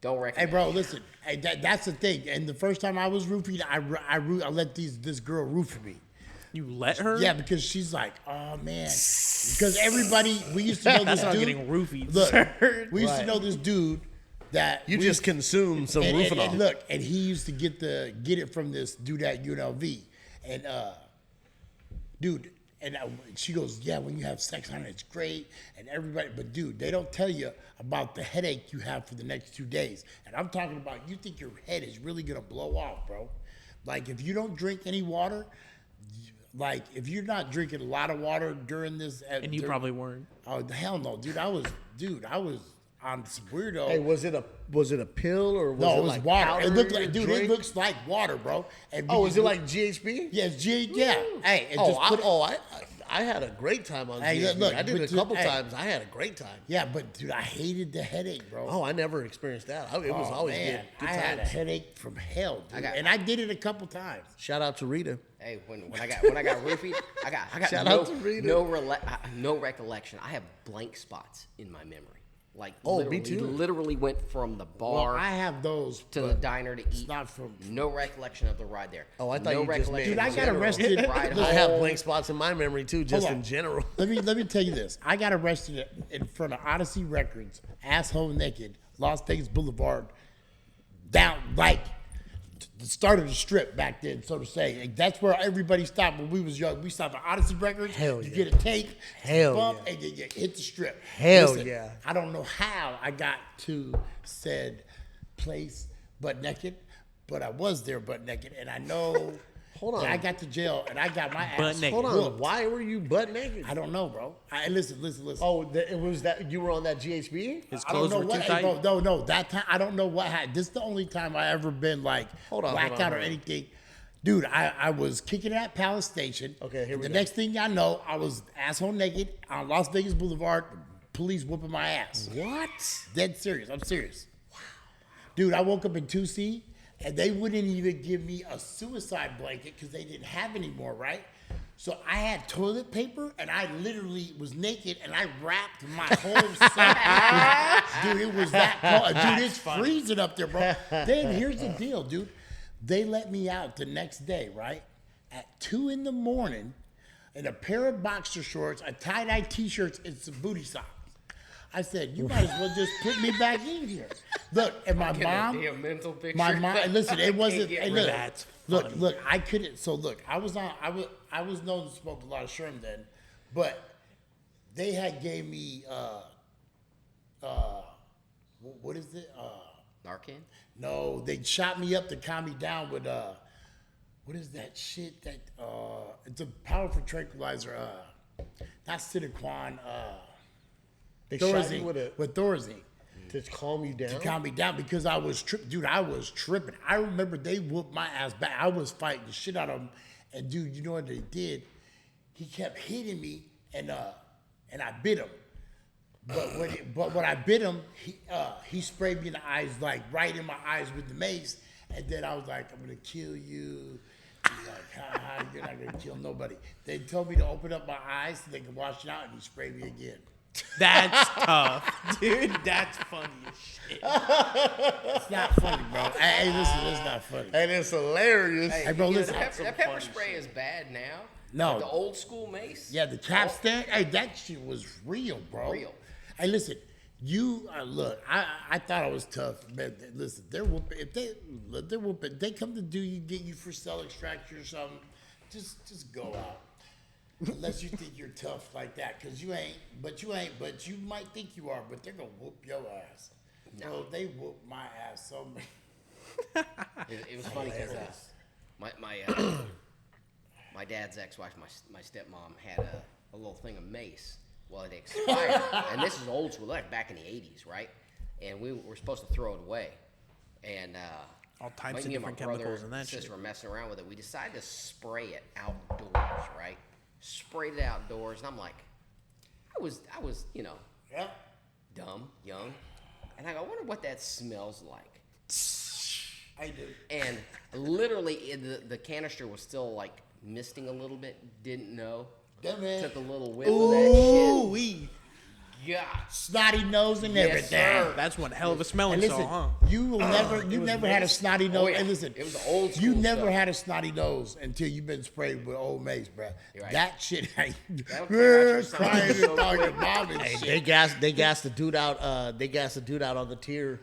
don't Hey, recommend. bro, listen. Hey, that's the thing. And the first time I was roofied, I let this girl roofie me. You let her? Yeah, because she's like, oh man, because everybody we used to know this That's not dude. getting roofied, Look, sir. we used to Right. know this dude that You we just consumed some and Roofenol. look, and he used to get it from this dude at UNLV, and dude, and she goes, yeah, when you have sex on it, it's great, and everybody, but dude, they don't tell you about the headache you have for the next 2 days, and I'm talking about you think your head is really gonna blow off, bro. Like if you don't drink any water, like if you're not drinking a lot of water during this, And you probably weren't. oh hell no, dude, I was on some weirdo. Hey, was it a pill or was No, it was like water. powder It looked in like, your dude, it drink? looks like water, bro. And Oh, we- is it like GHB? Yes, yeah. Hey, and Oh, just put it, I had a great time on Hey, GHB. look, I did but it a couple hey. times. I had a great time. yeah, but dude, I hated the headache, bro. Oh, I never experienced that. It was Oh, always man, good I had a times. headache from hell, dude. got- And I did it a couple times. Shout out to Rita. Hey, when I got roofied, I got Shout no out to Rita. no recollection. I have blank spots in my memory. Like Oh, me literally, too. literally went from the bar Well, I have those to the but diner to eat. not from- no recollection of the ride there. Oh, I thought no you just recollection made- Dude, I of got the arrested. ride I have home. blank spots in my memory too, just Hold in on. general. Let me tell you this. I got arrested in front of Odyssey Records, asshole naked, Las Vegas Boulevard, down like the start of the strip back then, so to say. Like, that's where everybody stopped when we was young. We stopped at Odyssey Records. Hell you yeah. get a take, Hell bump, yeah. and you hit the strip. Hell yeah. I don't know how I got to said place butt naked, but I was there butt naked, and I know. Hold on. that I got to jail, and I got my Butt ass naked. Hold on. whooped. Why were you butt naked? I don't know, bro. Listen. Oh, it was that you were on that GHB? His I don't clothes know were what. too tight. No. That time, I don't know what happened. This is the only time I ever been like blacked out or anything. Dude, I was kicking at Palace Station. Okay, here we The go. next thing I know, I was asshole naked on Las Vegas Boulevard. Police whooping my ass. What? Dead serious. I'm serious. Wow. Dude, I woke up in 2C, and they wouldn't even give me a suicide blanket because they didn't have any more, right? So I had toilet paper, and I literally was naked, and I wrapped my whole self. Dude, it was that cold. Dude, it's freezing up there, bro. Then here's the deal, dude. They let me out the next day, right? At 2 in the morning, in a pair of boxer shorts, a tie-dye t-shirts, and some booty socks. I said, you might as well just put me back in here. Look, and my mom, mental picture. my mom, and listen, it wasn't, get and rid look, of That's look, look, I couldn't, so look, I was known to smoke a lot of Sherm then, but they had gave me, what is it? Narcan? No, they shot me up to calm me down with, what is that shit that, it's a powerful tranquilizer, not Cinequan, They shot you with Thorazine. to calm you down. To calm me down because I was dude, I was tripping. I remember they whooped my ass back. I was fighting the shit out of them. And dude, you know what they did? He kept hitting me and I bit him. But when I bit him, he sprayed me in the eyes, like right in my eyes with the mace. And then I was like, I'm gonna kill you. He's like, you're not gonna kill nobody. They told me to open up my eyes so they could wash it out, and he sprayed me again. That's tough, dude. That's funny as shit. It's not funny, bro. Hey, listen, it's not funny. And it's hilarious. Hey, bro, listen. That pepper spray is bad now. No. Like the old school mace. Yeah, the capstan. Hey, that shit was real, bro. Real. Hey, listen. You look. I thought I was tough, man. Listen, they're whooping. They're whooping. They come to get you for cell extraction or something. Just go out. Unless you think you're tough like that, because you ain't. But you might think you are. But they're gonna whoop your ass. No, they whooped my ass so much. It was funny because my dad's ex-wife, my stepmom, had a little thing of mace. Well, it expired, and this is old school, like back in the '80s, right? And we were supposed to throw it away, and All types of me and my different chemicals brother and that sister shit. were messing around with it. We decided to spray it outdoors, right? Sprayed it outdoors, and I'm like, I was, Yeah. dumb, young, and I go, I wonder what that smells like. I do. And literally, the canister was still like misting a little bit. Didn't know. Yeah, man. Took a little whiff of that Ooh-wee. shit. Yeah. Snotty nose and Yes, everything. sir. That's one hell of a smelling And listen, song, huh? you never had a snotty nose. Oh, yeah. And listen, It was the old you school never stuff. had a snotty nose until you've been sprayed with Old Mace, bruh. You're right. That shit, That'll clear out your crying sinus and talking so to mom and Hey, shit. they gassed the dude out. They gassed the dude out on the tier.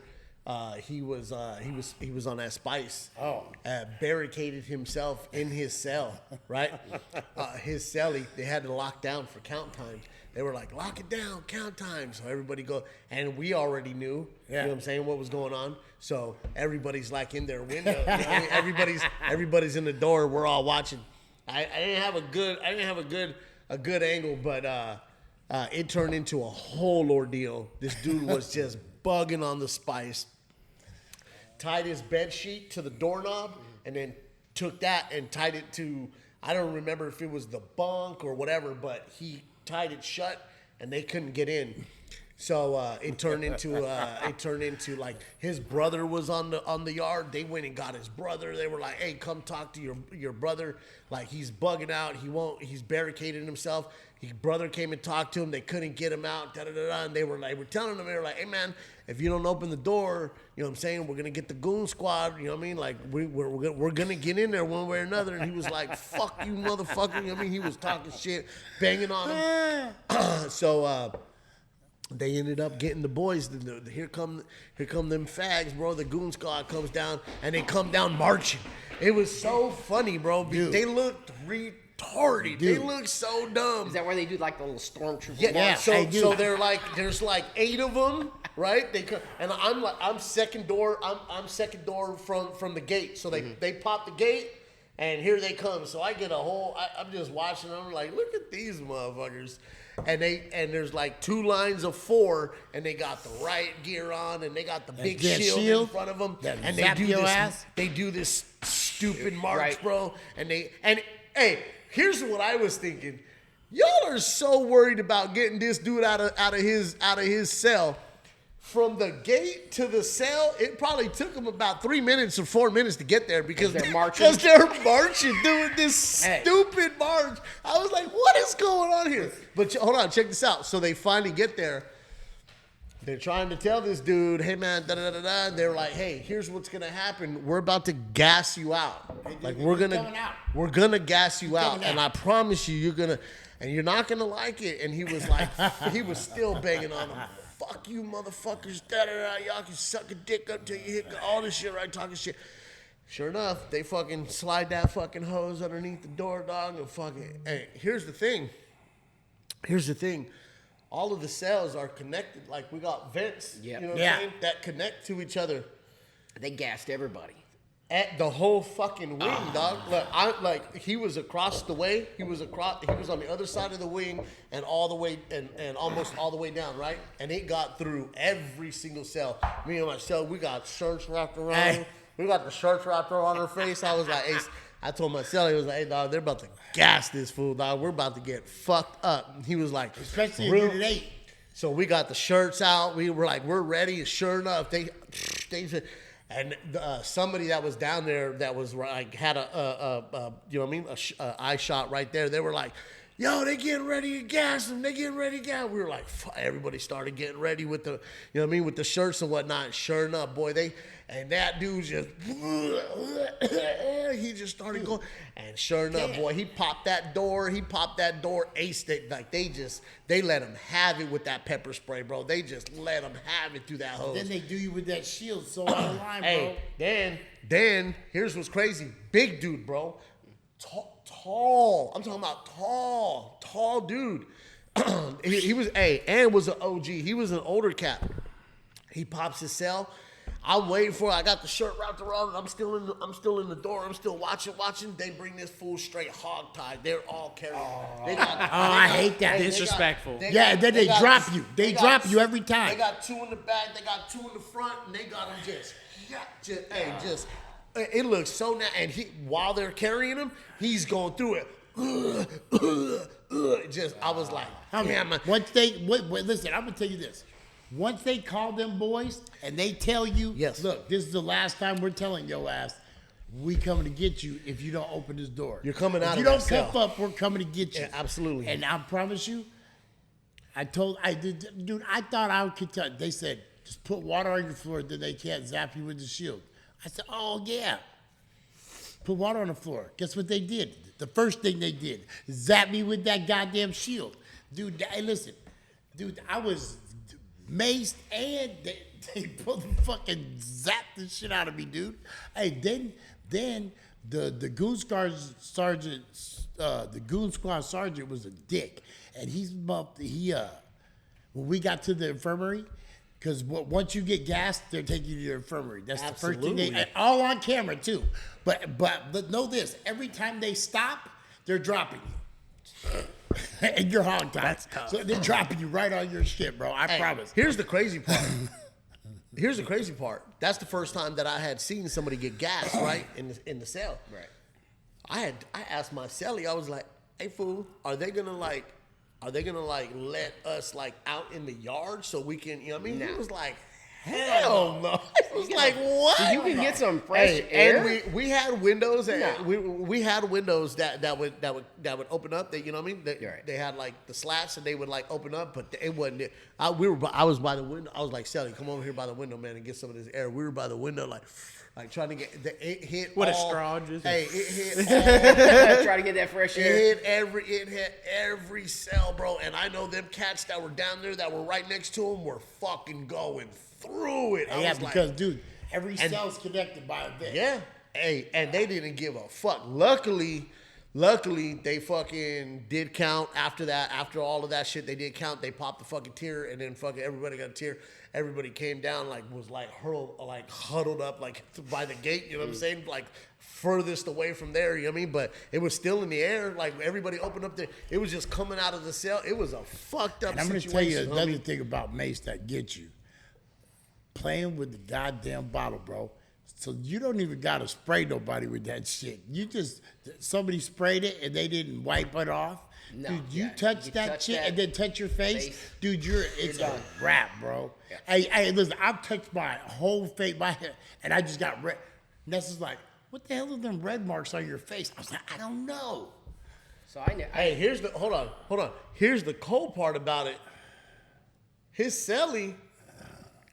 He was on that spice. Oh. Barricaded himself in his cell. Right, his cell. They had to lock down for count times. They were like, lock it down, count time. So everybody go, and we already knew. Yeah. You know what I'm saying? What was going on? So everybody's like in their window. You know what I mean? Everybody's in the door. We're all watching. I didn't have a good angle, but it turned into a whole ordeal. This dude was just bugging on the spice. Tied his bed sheet to the doorknob, and then took that and tied it to, I don't remember if it was the bunk or whatever, but he tied it shut, and they couldn't get in. So it turned into like his brother was on the yard. They went and got his brother. They were like, "Hey, come talk to your brother. Like he's bugging out. He's barricaded himself." His brother came and talked to him. They couldn't get him out. Da da da da. And they were telling him, they were like, "Hey man, if you don't open the door, you know what I'm saying, we're gonna get the goon squad. You know what I mean? Like we're gonna get in there one way or another." And he was like, "Fuck you, motherfucker." You know what I mean? He was talking shit, banging on him. So they ended up getting the boys. Here come them fags, bro. The goon squad comes down, and they come down marching. It was so funny, bro. Dude. They looked retarded. They looked so dumb. Is that where they do like the little stormtrooper? Yeah. march? So they're like, there's like 8 of them, right? They come, and I'm second door. I'm second door from the gate. So they pop the gate, and here they come. So I get I'm just watching them. I'm like, look at these motherfuckers. And there's like 2 lines of 4, and they got the riot gear on, and they got the big that shield in shield front of them, that and zap your ass. they do this stupid march, Right. bro. And hey, here's what I was thinking. Y'all are so worried about getting this dude out of his cell. from the gate to the cell, it probably took them about 3 minutes or 4 minutes to get there because they're marching. Because they're marching, doing this stupid march. I was like, what is going on here? But hold on, check this out. So they finally get there. They're trying to tell this dude, hey man, da da da da. And they're like, hey, here's what's gonna happen. We're about to gas you out. Like we're gonna gas you out, and I promise you, you're not gonna like it. And he was like, he was still banging on them. Fuck you, motherfuckers. Da da da. Y'all can suck a dick up till you hit all this shit, right? Talking shit. Sure enough, they fucking slide that fucking hose underneath the door, dog, and fucking. Hey, here's the thing. All of the cells are connected. Like we got vents, Yep. you know what I'm saying, that connect to each other. They gassed everybody. At the whole fucking wing, dog. Look, he was across the way. He was on the other side of the wing and all the way and almost all the way down, right? And it got through every single cell. Me and my cell, we got shirts wrapped around. Hey. We got the shirts wrapped around her face. I was like, hey, I told my celly, he was like, hey, dog, they're about to gas this fool, dog. We're about to get fucked up. And he was like, Especially if "Real?" you did 8. So we got the shirts out. We were like, we're ready. And sure enough, they said, and somebody that was down there that was like had a you know what I mean, a eye shot right there. They were like, yo, they getting ready to gas them. They getting ready to gas. We were like, fuck. Everybody started getting ready with the, you know what I mean, with the shirts and whatnot. Sure enough, boy, and that dude just, he just started going. And sure enough, boy, he popped that door. Aced it. Like they let him have it with that pepper spray, bro. They just let him have it through that hose. Then they do you with that shield so out of line, bro. Hey, then here's what's crazy. Big dude, bro. Tall. I'm talking about tall dude. he was was an OG. He was an older cat. He pops his cell. I'm waiting for it. I got the shirt wrapped around. I'm still in the door. I'm still watching. They bring this fool straight hog tied. They're all carrying. I hate that. Disrespectful. Then they drop you. They drop you every time. They got 2 in the back. They got 2 in the front, and they got them just. It looks so nice. And while they're carrying him, he's going through it. I was like, damn. Listen, I'm gonna tell you this. Once they call them boys and they tell you, yes, look, this is the last time we're telling your ass, we coming to get you if you don't open this door. You're coming out of that cell. If you don't cuff up, we're coming to get you. Yeah, absolutely. And I promise you, I thought I could tell. They said, just put water on your floor, then they can't zap you with the shield. I said, oh, yeah. Put water on the floor. Guess what they did? The first thing they did, zap me with that goddamn shield. Dude, hey, listen. Dude, I was maced and they put fucking zapped the shit out of me, dude. Hey, then the goon squad sergeant, was a dick. And when we got to the infirmary, because once you get gassed, they're taking you to your infirmary. That's Absolutely. The first thing all on camera too. But know this: every time they stop, they're dropping you, and you're hog tied. That's tough. So they're dropping you right on your shit, bro. I promise. Here's the crazy part. That's the first time that I had seen somebody get gassed right in the cell. Right. I asked my celly. I was like, hey fool, are they gonna let us like out in the yard so we can, you know what I mean? No. He was like, hell no. I was like, what? You can get some fresh air. And we had windows that we had windows that would open up. That, you know what I mean? They had like the slats and they would like open up, but it wasn't. I was by the window. I was like, Sally, come over here by the window, man, and get some of this air. We were by the window, like trying to get it hit. What a straw! Just Hey, it hit all. Try to get that fresh air. It hit every cell, bro. And I know them cats that were down there that were right next to him were fucking going through it. Yeah, because dude, every cell's connected by a vent. Yeah. Hey, and they didn't give a fuck. Luckily, they fucking did count after that. After all of that shit, they did count. They popped the fucking tier, and then fucking everybody got a tier. Everybody came down, was huddled up, like by the gate. You know what I'm saying? Like furthest away from there. You know what I mean? But it was still in the air. Like everybody opened up there. It was just coming out of the cell. It was a fucked up. And I'm situation. gonna tell you another thing about mace that gets you. Playing with the goddamn bottle, bro. So you don't even gotta spray nobody with that shit. You just somebody sprayed it and they didn't wipe it off. No, Dude, you yeah, touch you that touch shit that and then touch your face, face. dude. It's a done. wrap, bro. Yeah. Hey, listen, I've touched my whole face, my hair, and I just got red. Nessa's like, "What the hell are them red marks on your face?" I was like, "I don't know." So I know. Hey, here's the hold on. Here's the cold part about it. His celly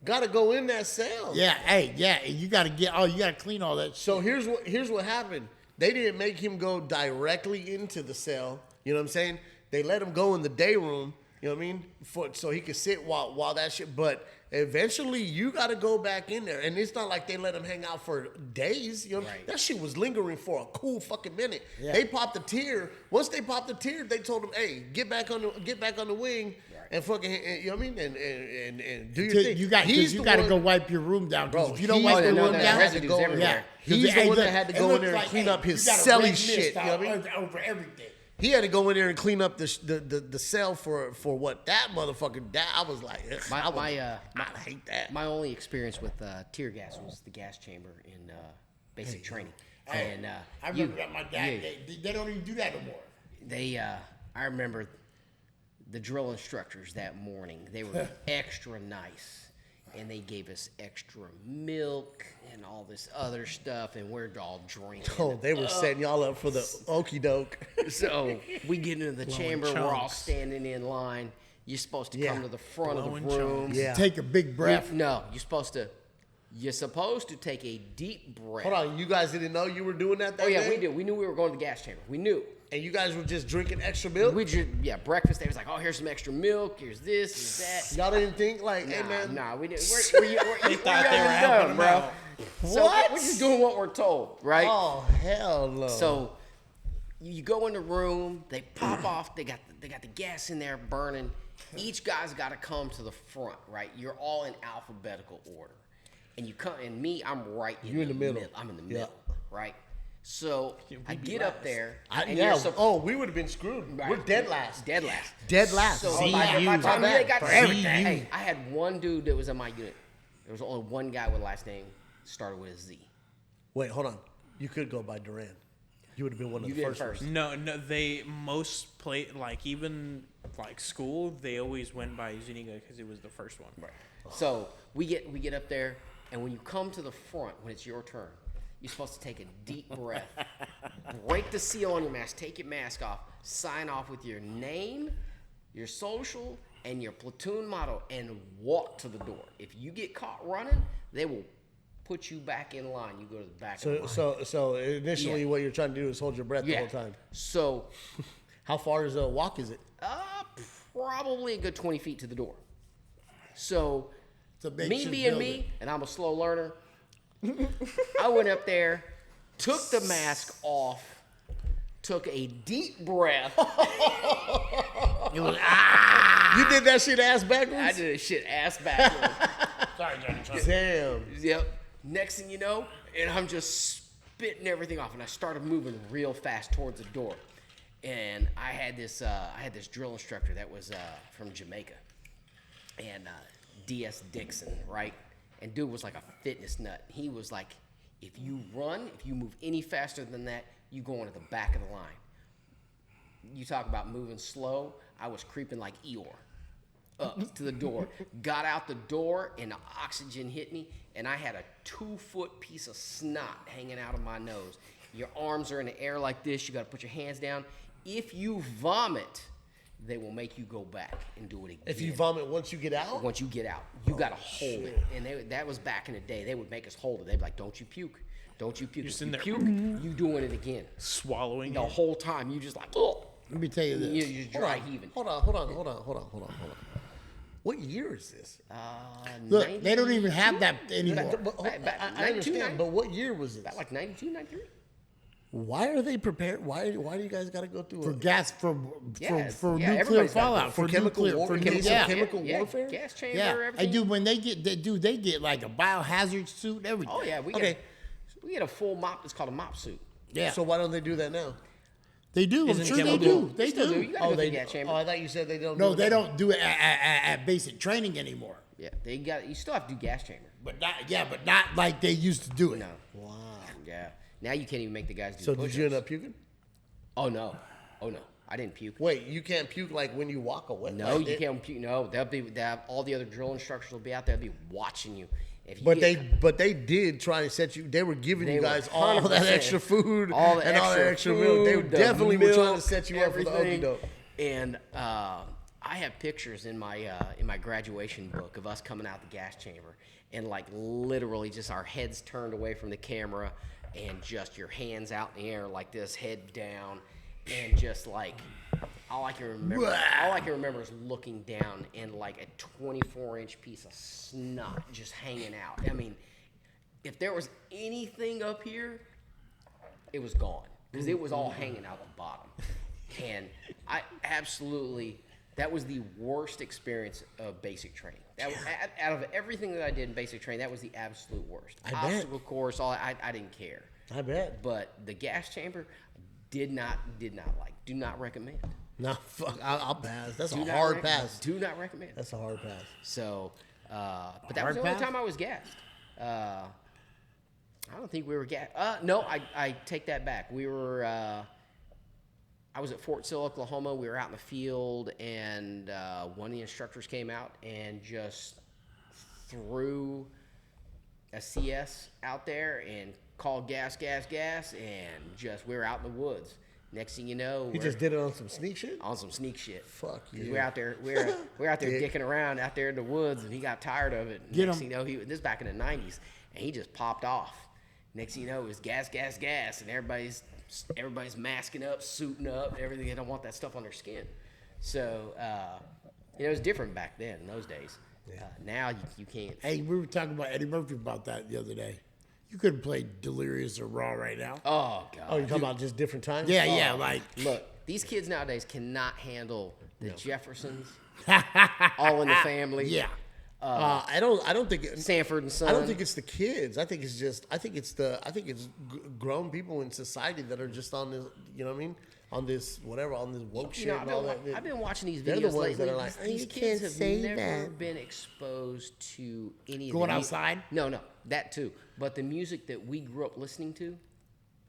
got to go in that cell. Yeah, and you gotta you gotta clean all that shit. So here's what happened. They didn't make him go directly into the cell. You know what I'm saying? They let him go in the day room. You know what I mean? So he could sit while that shit. But eventually, you got to go back in there, and it's not like they let him hang out for days. You know, Right. that shit was lingering for a cool fucking minute. Yeah. They popped the tear. Once they popped the tear, they told him, "Hey, get back on the wing." And fucking, you know what I mean, and do your thing. You got to go wipe your room down. 'Cause Bro, if you don't he's wipe the your one room that down, had to go in everywhere. there. He's the one that had to go in there and clean up his celly shit. You know what I mean? Over everything. He had to go in there and clean up the cell for what that motherfucker. I was like, I hate that. My only experience with tear gas was the gas chamber in basic training. And I remember that my dad. They don't even do that no more. I remember the drill instructors that morning. They were extra nice, and they gave us extra milk and all this other stuff, and we're all drinking. Oh, they were setting y'all up for the okey doke. So we get into the chamber. We're all chunks. standing in line. You're supposed to Yeah. come to the front of the Blowing room. chunks. Yeah. Take a big breath. No, you're supposed to take a deep breath. Hold on, you guys didn't know you were doing that? Oh yeah, day? we did. We knew we were going to the gas chamber. We knew. And you guys were just drinking extra milk. Breakfast. They was like, oh, here's some extra milk. Here's this, here's that. Y'all didn't think like, hey man, Nah, we didn't. We're They thought they were young and helping dumb, them out. So What? we're just doing what we're told, right? Oh hell no. So you go in the room, they pop off, they got the gas in there burning. Each guy's got to come to the front, right? You're all in alphabetical order, and you come. And me, I'm right in the middle. I'm in the middle, right? So I get up there. And you're we would have been screwed. right, We're dead last. Dead last. Dead last. So See by you. the time My they bad. got For to everything. hey, I had one dude that was in my unit. There was only one guy with last name started with a Z. Wait, hold on. You could go by Duran. You would have been one of You the did first. first. ones. No, they most play like even like school. They always went by Zuniga because it was the first one. Right. So we get up there, and when you come to the front, when it's your turn, you're supposed to take a deep breath, break the seal on your mask, take your mask off, sign off with your name, your social, and your platoon motto, and walk to the door. If you get caught running, they will put you back in line. You go to the back of the line. So initially, Yeah. what you're trying to do is hold your breath the whole time. So, How far is a walk? Is it? probably a good 20 feet to the door. So, It's a me makeshift being building. me, and I'm a slow learner, I went up there, took the mask off, took a deep breath. It was You did that shit ass backwards? I did a shit ass backwards. Sorry, Johnny. Damn. Yep. Next thing you know, and I'm just spitting everything off, and I started moving real fast towards the door. And I had this drill instructor that was from Jamaica, and D.S. Dixon, right? And dude was like a fitness nut. He was like, if you move any faster than that, you go into the back of the line. You talk about moving slow. I was creeping like Eeyore up to the door. Got out the door, and the oxygen hit me, and I had a 2-foot piece of snot hanging out of my nose. Your arms are in the air like this. You got to put your hands down. If you vomit, they will make you go back and do it again. If you vomit once you get out? Once you get out, you got to hold it. And that was back in the day. They would make us hold it. They'd be like, don't you puke. Don't you puke. You're If sitting you there. puke, you doing it again. Swallowing The it. whole time, you just like, oh. Let me tell you this. You're just dry heaving. Hold on. What year is this? Look, they don't even have that anymore. I understand, but what year was this? About like 92, 93? Why are they prepared? Why do you guys got to go through For it? gas, for Yeah, nuclear everybody's got fallout, for chemical nuclear, war- for in case nuclear. of chemical warfare? Gas chamber, Yeah, everything. I do. When they get like a biohazard suit, everything. Oh, yeah. We get a full mop. It's called a mop suit. yeah. So why don't they do that now? They do. I'm Isn't sure they chemical- do. They still do. do. You gotta go to the gas chamber. Oh, I thought you said they don't. No, do they it now. don't do it at basic training anymore. Yeah, you still have to do gas chamber. But not like they used to do it. No. Wow. Yeah. Now you can't even make the guys do So push-ups. did you end up puking? Oh no. I didn't puke. Wait, you can't puke like when you walk away. No, like you can't puke. No, all the other drill instructors will be out there. They'll be watching you. If you But get- they did try to set you. They were giving you They were all that 100%. extra food all the and all that extra milk. They food, the definitely were trying to milk, set you up for the everything. okie doke. And I have pictures in my graduation book of us coming out the gas chamber and like literally just our heads turned away from the camera and just your hands out in the air like this, head down, and just like all I can remember is looking down and like a 24-inch piece of snot just hanging out. I mean, if there was anything up here, it was gone because it was all hanging out the bottom. And that was the worst experience of basic training. That was, out of everything that I did in basic training, that was the absolute worst. I bet. Obstacle course, I didn't care. I bet. But the gas chamber, did not like. Do not recommend. No, fuck. I'll pass. That's Do a not hard rec- pass. Do not recommend. That's a hard pass. So, but that Hard was the only pass? time I was gassed. I don't think we were gassed. No, I take that back. We were. I was at Fort Sill, Oklahoma. We were out in the field, and one of the instructors came out and just threw a CS out there and called gas, and just we were out in the woods. Next thing you know, He just did it on some sneak shit? on some sneak shit. Fuck 'Cause you. we're out there dicking around out there in the woods, and he got tired of it. Get Next him. thing you know, this is back in the '90s, and he just popped off. Next thing you know, it was gas, and everybody's masking up, suiting up, everything. They don't want that stuff on their skin. So it was different back then in those days. Now you can't. Hey, we were talking about Eddie Murphy about that the other day. You couldn't play Delirious or Raw right now. Oh God. Oh, you're talking about just different times? Yeah, like Look, these kids nowadays cannot handle the Jeffersons, All in the Family. yeah. I don't think Sanford and Son. I don't think it's the kids. I think it's grown people in society that are just on this. You know what I mean? On this woke shit and all that. I've been watching these They're the videos ones that lately. are like, These "You kids can't have say never that." been exposed to any of Going the outside? No, that too. But the music that we grew up listening to,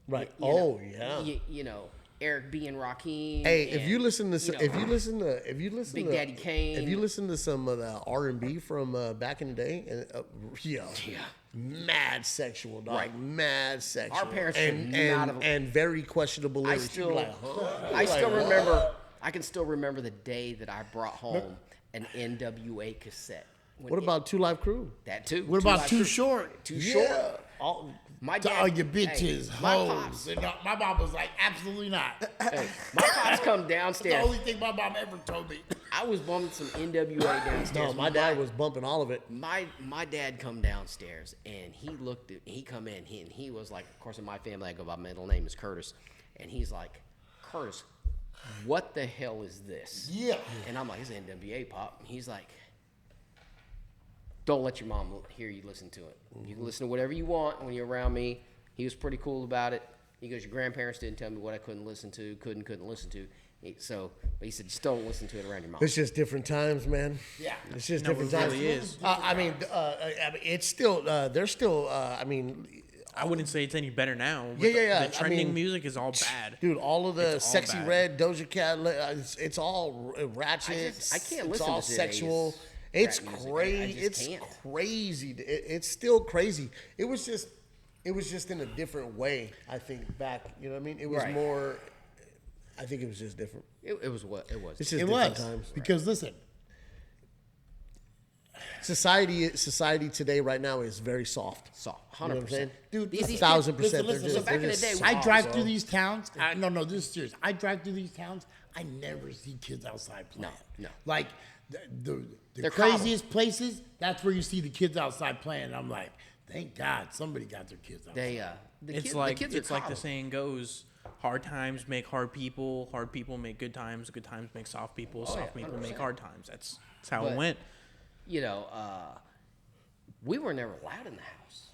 Right. you know, Oh yeah. you know, Eric B and Rakim. Hey, if and, you listen to know, if you listen Big to Daddy Kane. if you listen to some of the R&B from back in the day, and Yeah. mad sexual, dog, Right. mad sexual. Our parents and should not have- and very questionable I lyrics. You'd still, be like, huh? I You're still like, remember. I can still remember the day that I brought home an NWA cassette. When What about Two Live Crew? that too? What about Live Too Crew. Short? Too Short. All, My To dad, all your bitches, hey, my hoes. pops, And my mom was like, absolutely not. hey, my pops come That's the downstairs. only thing my mom ever told me. I was bumping some NWA downstairs. no, my dad was bumping all of it. My dad come downstairs and he come in and he was like, of course in my family I go by my middle name is Curtis, and he's like, Curtis, what the hell is this? Yeah. And I'm like, it's NWA pop. And he's like, don't let your mom hear you listen to it. You can listen to whatever you want when you're around me. He was pretty cool about it. He goes, your grandparents didn't tell me what I couldn't listen to, couldn't listen to. But he said, just don't listen to it around your mom. It's just different times, man. Yeah. It's just No, different it times. really is. I mean, it's still. They're still. I mean, I wouldn't say it's any better now. Yeah. The trending I mean, music is all bad. dude, all of the It's all sexy bad. red Doja Cat, it's all ratchet. I can't It's listen all to today's sexual. It's rap music. I crazy. just It's can't. crazy. It's still crazy. It was just in a different way. I think back. You know what I mean? It was Right. more. I think it was just different. It was what it was. It's just It different was. times. Because listen, Society today right now is very soft. Soft, You know what I'm 100%. saying? dude, These 1,000%. listen, They're listen, just- listen. back in they're the just day, soft, I drive bro. through these towns. No, this is serious. I drive through these towns. I never see kids outside playing. No. Like the They're craziest places, that's where you see the kids outside playing. And I'm like, thank God somebody got their kids outside. They It's the like kids are it's like the coddled. saying goes: hard times make hard people make good times make soft people, soft yeah, people make 100%. hard times. That's how But- it went. You know, we were never allowed in the house.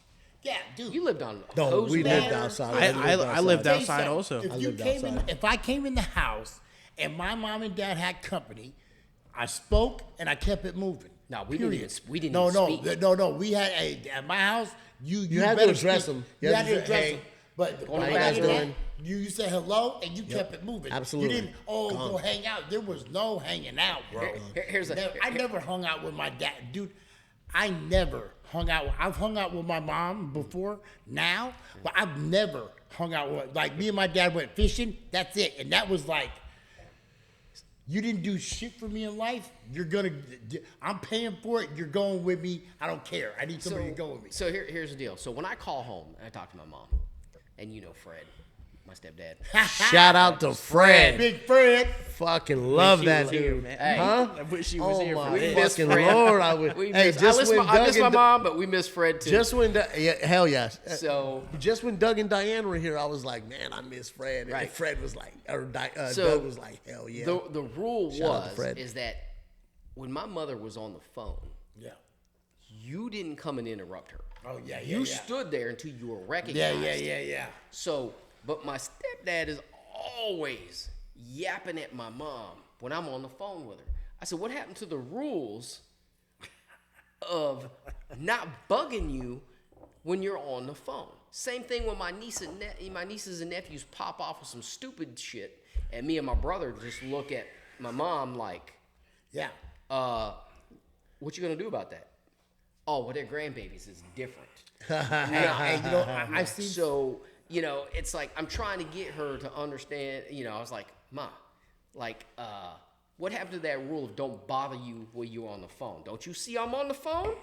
Yeah, dude. You lived on No, hose we ladder. lived outside. I lived Tell you outside something. also. If I you lived came outside. if I came in the house and my mom and dad had company, I spoke and I kept it moving. No, we didn't even speak. No. We had at my house. You had to better address speak. them. You had to address them. But How you back guys then, doing? you said hello and you kept it moving. Absolutely. You didn't go hang out. There was no hanging out, bro. I never hung out with my dad, dude. I never hung out. I've hung out with my mom before now, but I've never hung out with, like, me and my dad went fishing. That's it, and that was like, you didn't do shit for me in life. I'm paying for it. You're going with me. I don't care. I need somebody to go with me. So here's the deal. So when I call home and I talk to my mom, and you know Fred, my stepdad. Shout out to Fred. Big Fred. Fucking love that dude. Hey, Huh? I wish he was here. My For this. miss fucking Fred. Lord, I would. I miss my mom, but we miss Fred too. Just when, hell yeah. So Just when Doug and Diane were here, I was like, man, I miss Fred. And Right. Fred was like, So, Doug was like, hell yeah. the rule Shout out to Fred. is that when my mother was on the phone, Yeah. you didn't come and interrupt her. Oh yeah. You stood there until you were recognized. Yeah. So, but my stepdad is always yapping at my mom when I'm on the phone with her. I said, what happened to the rules of not bugging you when you're on the phone? Same thing when my nieces and nephews pop off with some stupid shit, and me and my brother just look at my mom like, Yeah. what you gonna do about that? Oh, well, they're grandbabies. It's different. And I see. So, it's like I'm trying to get her to understand. I was like, Ma, like, what happened to that rule of don't bother you when you're on the phone? Don't you see I'm on the phone?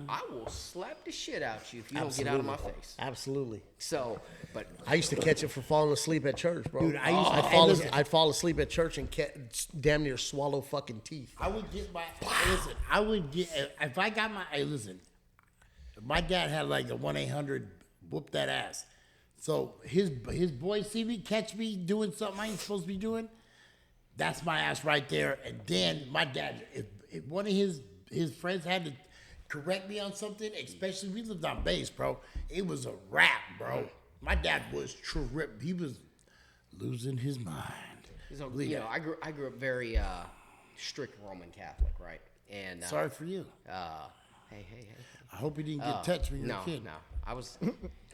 I will slap the shit out you if you don't get out of my face. Absolutely. So, but I used to catch it for falling asleep at church, bro. Dude, I'd fall asleep at church and damn near swallow fucking teeth. I would get my listen. I would get if I got my listen. My dad had like a 1-800 whoop that ass. So his boys see me, catch me doing something I ain't supposed to be doing. That's my ass right there. And then my dad, if one of his friends had to correct me on something, especially we lived on base, bro, it was a wrap, bro. My dad was he was losing his mind. so, I grew up very strict Roman Catholic, right? And Sorry for you. Hey. I hope you didn't get touched when you were a kid. No, I was.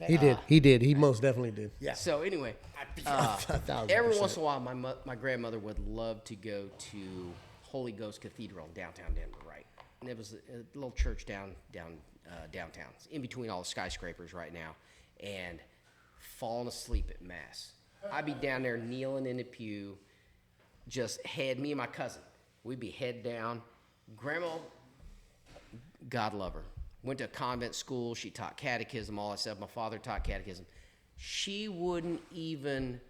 He did. He most definitely did. Yeah. So anyway, 1,000%. every once in a while, my grandmother would love to go to Holy Ghost Cathedral in downtown Denver, right? And it was a little church downtown. It's in between all the skyscrapers right now, and falling asleep at mass. I'd be down there kneeling in the pew, me and my cousin. We'd be head down. Grandma, God love her, went to a convent school. She taught catechism, all that stuff. My father taught catechism. She wouldn't even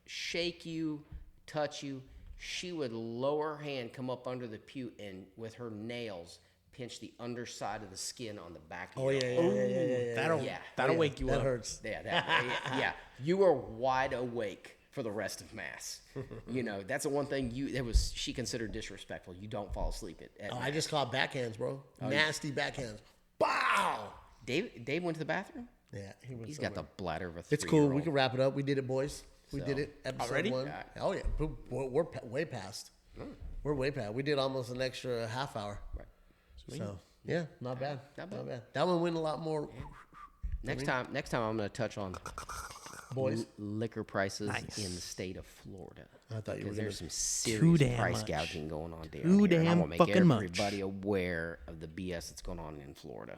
shake you, touch you. She would lower her hand, come up under the pew, and with her nails, pinch the underside of the skin on the back of your arm. That'll wake you That up. hurts. Yeah. You are wide awake for the rest of mass. That's the one thing she considered disrespectful. You don't fall asleep at Oh, mass. I just caught backhands, bro. Nasty backhands. Bow. Dave went to the bathroom? Yeah, He's got the bladder of a 3-year-old. It's cool. We can wrap it up. We did it, boys. We So, did it. Episode already? 1. Oh yeah, we're way past. We're way past. We did almost an extra half hour. Right. So yeah, not bad. Not bad. That one went a lot more. Next time I'm going to touch on Boys. liquor prices Nice. in the state of Florida. I thought you were Because gonna there's some Too serious damn price much. gouging going on down Too here. And I damn want to make fucking much. everybody aware of the BS that's going on in Florida.